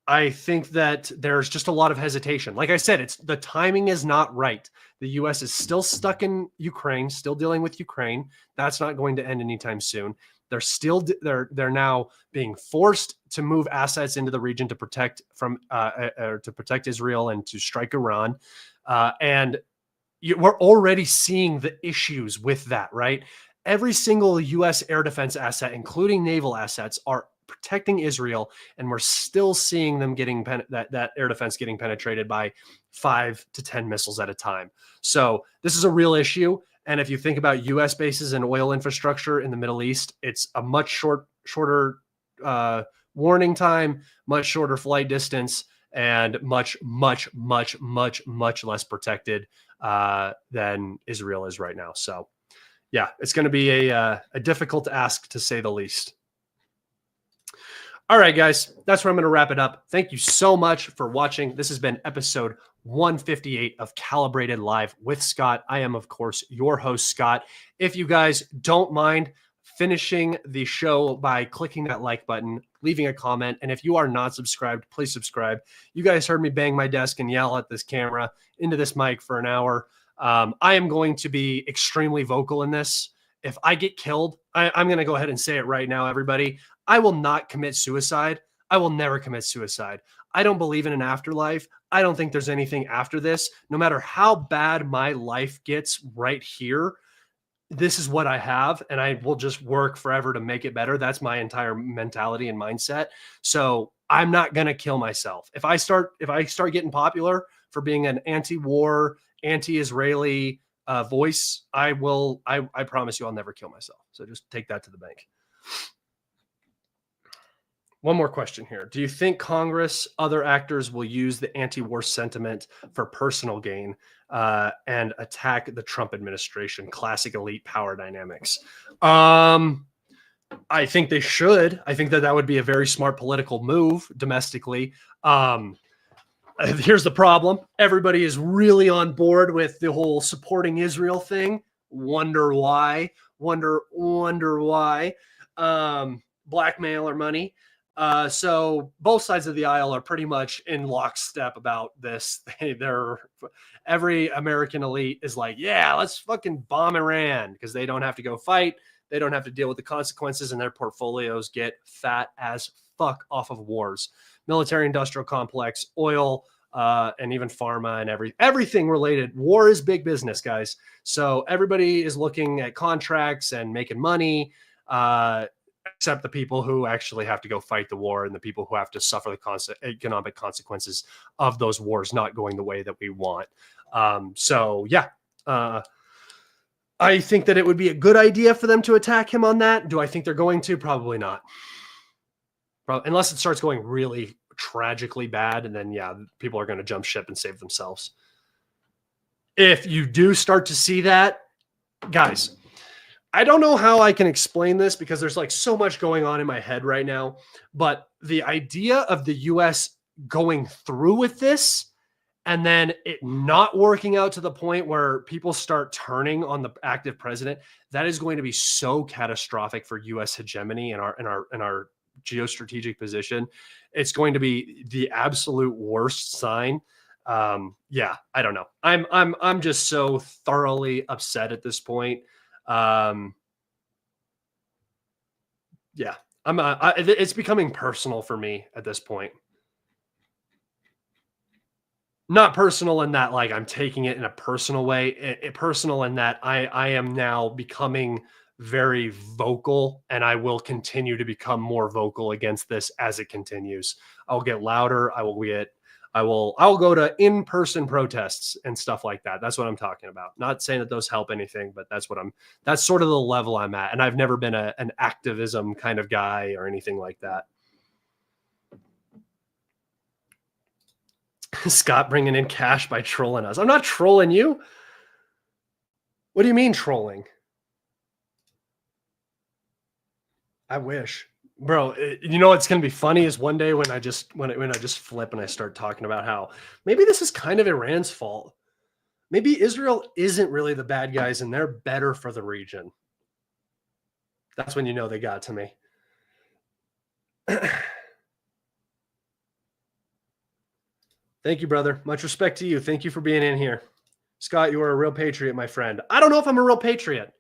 I think that there's just a lot of hesitation. Like I said, the timing is not right. The U.S. is still stuck in Ukraine, still dealing with Ukraine. That's not going to end anytime soon. They're now being forced to move assets into the region to protect Israel and to strike Iran. And we're already seeing the issues with that, right? Every single U.S. air defense asset, including naval assets, are protecting Israel, and we're still seeing them getting that air defense getting penetrated by 5 to 10 missiles at a time. So this is a real issue. And if you think about U.S. bases and oil infrastructure in the Middle East, it's a much shorter warning time, much shorter flight distance, and much less protected than Israel is right now. So yeah, it's going to be a difficult ask, to say the least. All right, guys, that's where I'm going to wrap it up. Thank you so much for watching. This has been episode 158 of Calibrated Live with Scott. I am, of course, your host, Scott. If you guys don't mind finishing the show by clicking that like button, leaving a comment, and if you are not subscribed, please subscribe. You guys heard me bang my desk and yell at this camera into this mic for an hour. I am going to be extremely vocal in this. If I get killed, I'm going to go ahead and say it right now, everybody. I will not commit suicide. I will never commit suicide. I don't believe in an afterlife. I don't think there's anything after this. No matter how bad my life gets right here, this is what I have, and I will just work forever to make it better. That's my entire mentality and mindset. So I'm not going to kill myself. If I start getting popular for being an anti-war, anti-Israeli voice, I promise you I'll never kill myself. So just take that to the bank. One more question here. Do you think Congress, other actors will use the anti-war sentiment for personal gain and attack the Trump administration? Classic elite power dynamics. I think they should. I think that would be a very smart political move domestically. Here's the problem. Everybody is really on board with the whole supporting Israel thing. Wonder why. Wonder why. Blackmail or money. So both sides of the aisle are pretty much in lockstep about this. Every American elite is like, yeah, let's fucking bomb Iran because they don't have to go fight. They don't have to deal with the consequences, and their portfolios get fat as fuck off of wars. Military industrial complex, oil, and even pharma and everything related. War is big business, guys. So everybody is looking at contracts and making money, except the people who actually have to go fight the war and the people who have to suffer the economic consequences of those wars not going the way that we want. I think that it would be a good idea for them to attack him on that. Do I think they're going to? Probably not. Unless it starts going really tragically bad, and then, yeah, people are going to jump ship and save themselves. If you do start to see that, guys, I don't know how I can explain this because there's like so much going on in my head right now, but the idea of the US going through with this and then it not working out to the point where people start turning on the active president, that is going to be so catastrophic for US hegemony and our geostrategic position. It's going to be the absolute worst sign. Yeah, I don't know. I'm just so thoroughly upset at this point. Yeah, it's becoming personal for me at this point. Not personal in that, like, I'm taking it in a personal way. Personal in that I am now becoming very vocal, and I will continue to become more vocal against this as it continues. I'll get louder. I will go to in-person protests and stuff like that. That's what I'm talking about. Not saying that those help anything, but that's sort of the level I'm at. And I've never been an activism kind of guy or anything like that. Scott bringing in cash by trolling us. I'm not trolling you. What do you mean trolling? I wish, bro. You know what's gonna be funny is one day when I just flip and I start talking about how maybe this is kind of Iran's fault. Maybe Israel isn't really the bad guys and they're better for the region. That's when you know they got to me. Thank you, brother. Much respect to you. Thank you for being in here. Scott, you are a real patriot, my friend. I don't know if I'm a real patriot.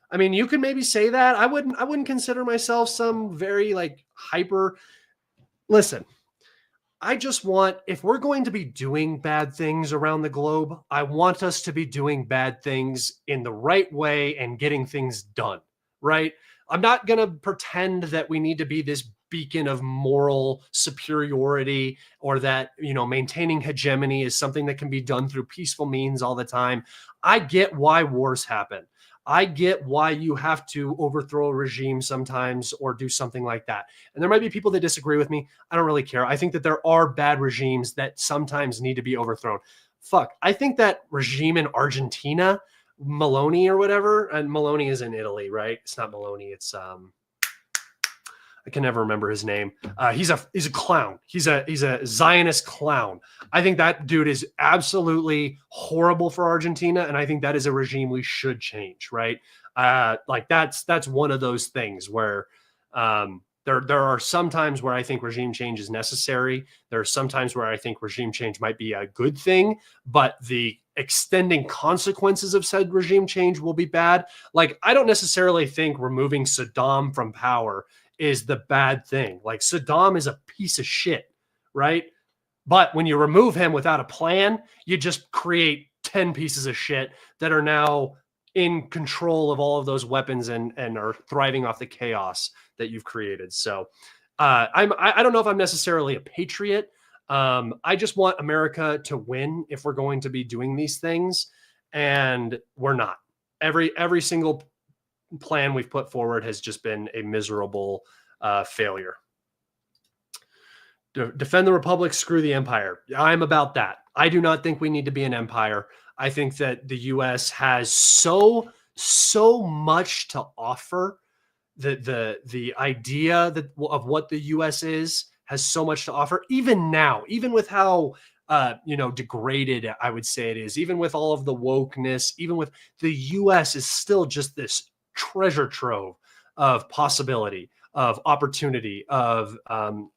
I mean, you could maybe say that. I wouldn't consider myself some very like hyper. Listen, I just want, if we're going to be doing bad things around the globe, I want us to be doing bad things in the right way and getting things done, right? I'm not going to pretend that we need to be this beacon of moral superiority or that, maintaining hegemony is something that can be done through peaceful means all the time. I get why wars happen. I get why you have to overthrow a regime sometimes or do something like that. And there might be people that disagree with me. I don't really care. I think that there are bad regimes that sometimes need to be overthrown. Fuck. I think that regime in Argentina, Maloney or whatever, and Maloney is in Italy, right? It's not Maloney. It's, I can never remember his name. He's a clown. He's a Zionist clown. I think that dude is absolutely horrible for Argentina, and I think that is a regime we should change. Right? Like that's one of those things where there are some times where I think regime change is necessary. There are some times where I think regime change might be a good thing, but the extending consequences of said regime change will be bad. Like, I don't necessarily think removing Saddam from power is the bad thing. Like, Saddam is a piece of shit, right? But when you remove him without a plan, you just create 10 pieces of shit that are now in control of all of those weapons and are thriving off the chaos that you've created. So I don't know if I'm necessarily a patriot. I just want America to win if we're going to be doing these things, and we're not. Every single plan we've put forward has just been a miserable failure. Defend the republic, screw the empire. I'm about that. I do not think we need to be an empire. I think that the U.S. has so much to offer. The idea that of what the U.S. is has so much to offer. Even now, even with how degraded I would say it is, even with all of the wokeness, even with the U.S. is still just this treasure trove of possibility, of opportunity, of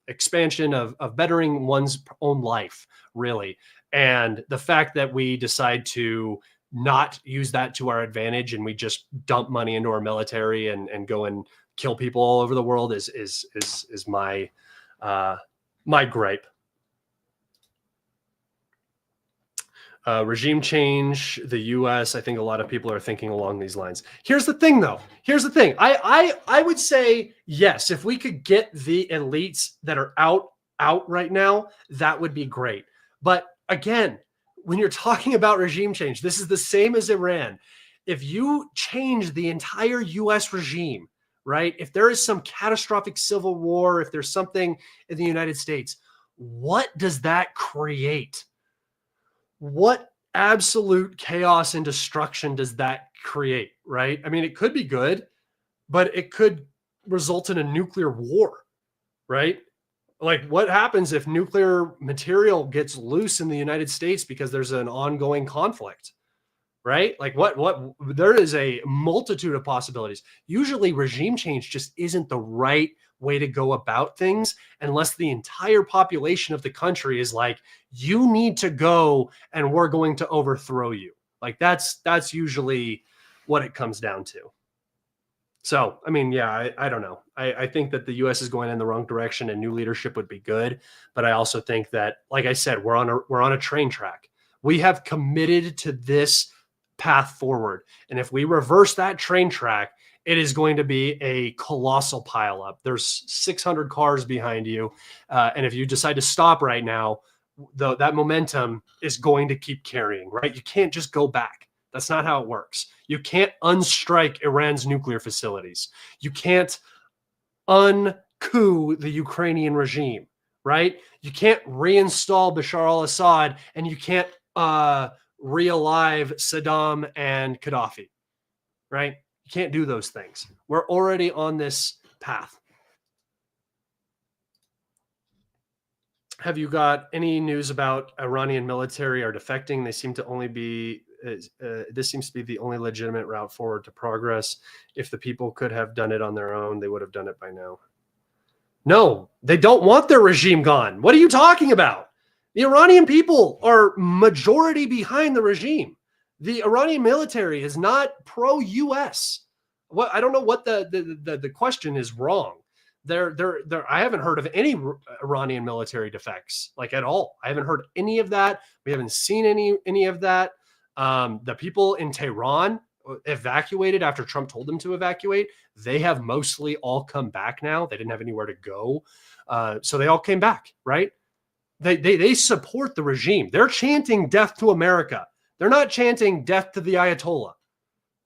expansion, of bettering one's own life, really. And the fact that we decide to not use that to our advantage and we just dump money into our military and go and kill people all over the world is my my gripe. Regime change, the U.S. I think a lot of people are thinking along these lines. Here's the thing, though. Here's the thing. I would say yes. If we could get the elites that are out right now, that would be great. But again, when you're talking about regime change, this is the same as Iran. If you change the entire U.S. regime, right? If there is some catastrophic civil war, if there's something in the United States, what does that create? What absolute chaos and destruction does that create, right? I mean, it could be good, but it could result in a nuclear war, right? Like, what happens if nuclear material gets loose in the United States because there's an ongoing conflict, right? Like, what there is a multitude of possibilities. Usually regime change just isn't the right way to go about things unless the entire population of the country is like, you need to go and we're going to overthrow you. Like, that's usually what it comes down to. So, I mean, yeah, I don't know. I think that the U.S. is going in the wrong direction and new leadership would be good. But I also think that, like I said, we're on a train track. We have committed to this path forward. And if we reverse that train track, it is going to be a colossal pileup. There's 600 cars behind you. And if you decide to stop right now, that momentum is going to keep carrying, right? You can't just go back. That's not how it works. You can't unstrike Iran's nuclear facilities. You can't uncoup the Ukrainian regime, right? You can't reinstall Bashar al-Assad, and you can't re-alive Saddam and Gaddafi, right? You can't do those things. We're already on this path. Have you got any news about Iranian military are defecting? They seem to only be this seems to be the only legitimate route forward to progress. If the people could have done it on their own, they would have done it by now. No, they don't want their regime gone. What are you talking about? The Iranian people are majority behind the regime. The Iranian military is not pro-U.S. I don't know what the question is wrong. I haven't heard of any Iranian military defects, like, at all. I haven't heard any of that. We haven't seen any of that. The people in Tehran evacuated after Trump told them to evacuate. They have mostly all come back now. They didn't have anywhere to go. So they all came back, right? They support the regime. They're chanting death to America. They're not chanting death to the Ayatollah,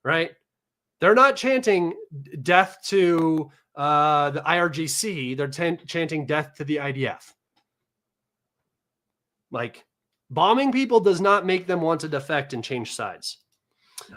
right? They're not chanting death to the IRGC. They're chanting death to the IDF. Like, bombing people does not make them want to defect and change sides.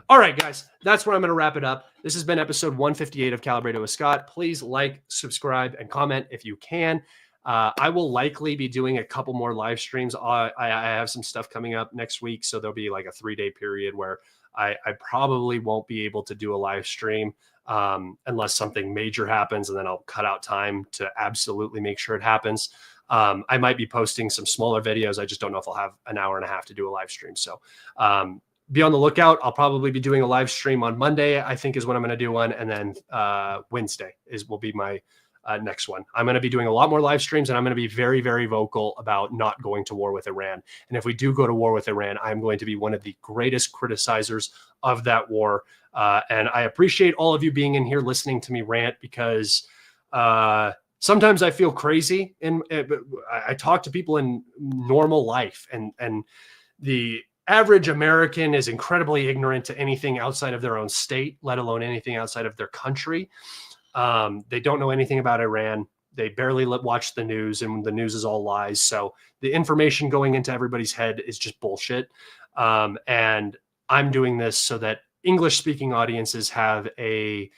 All right, guys, that's where I'm going to wrap it up. This has been episode 158 of Calibrated with Scott. Please like, subscribe, and comment if you can. I will likely be doing a couple more live streams. I have some stuff coming up next week, so there'll be like a 3-day period where I probably won't be able to do a live stream unless something major happens, and then I'll cut out time to absolutely make sure it happens. I might be posting some smaller videos. I just don't know if I'll have an hour and a half to do a live stream. So be on the lookout. I'll probably be doing a live stream on Monday, I think, is when I'm going to do one. And then Wednesday will be my next one. I'm going to be doing a lot more live streams, and I'm going to be very, very vocal about not going to war with Iran. And if we do go to war with Iran, I'm going to be one of the greatest criticizers of that war. And I appreciate all of you being in here listening to me rant, because sometimes I feel crazy, and I talk to people in normal life, and the average American is incredibly ignorant to anything outside of their own state, let alone anything outside of their country. They don't know anything about Iran. They barely watch the news, and the news is all lies. So the information going into everybody's head is just bullshit. And I'm doing this so that English speaking audiences have a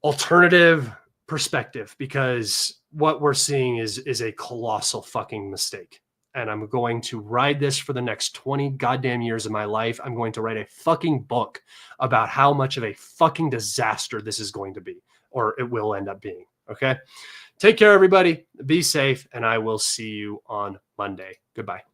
alternative perspective, because what we're seeing is a colossal fucking mistake. And I'm going to ride this for the next 20 goddamn years of my life. I'm going to write a fucking book about how much of a fucking disaster this is going to be, or it will end up being. Okay. Take care, everybody. Be safe. And I will see you on Monday. Goodbye.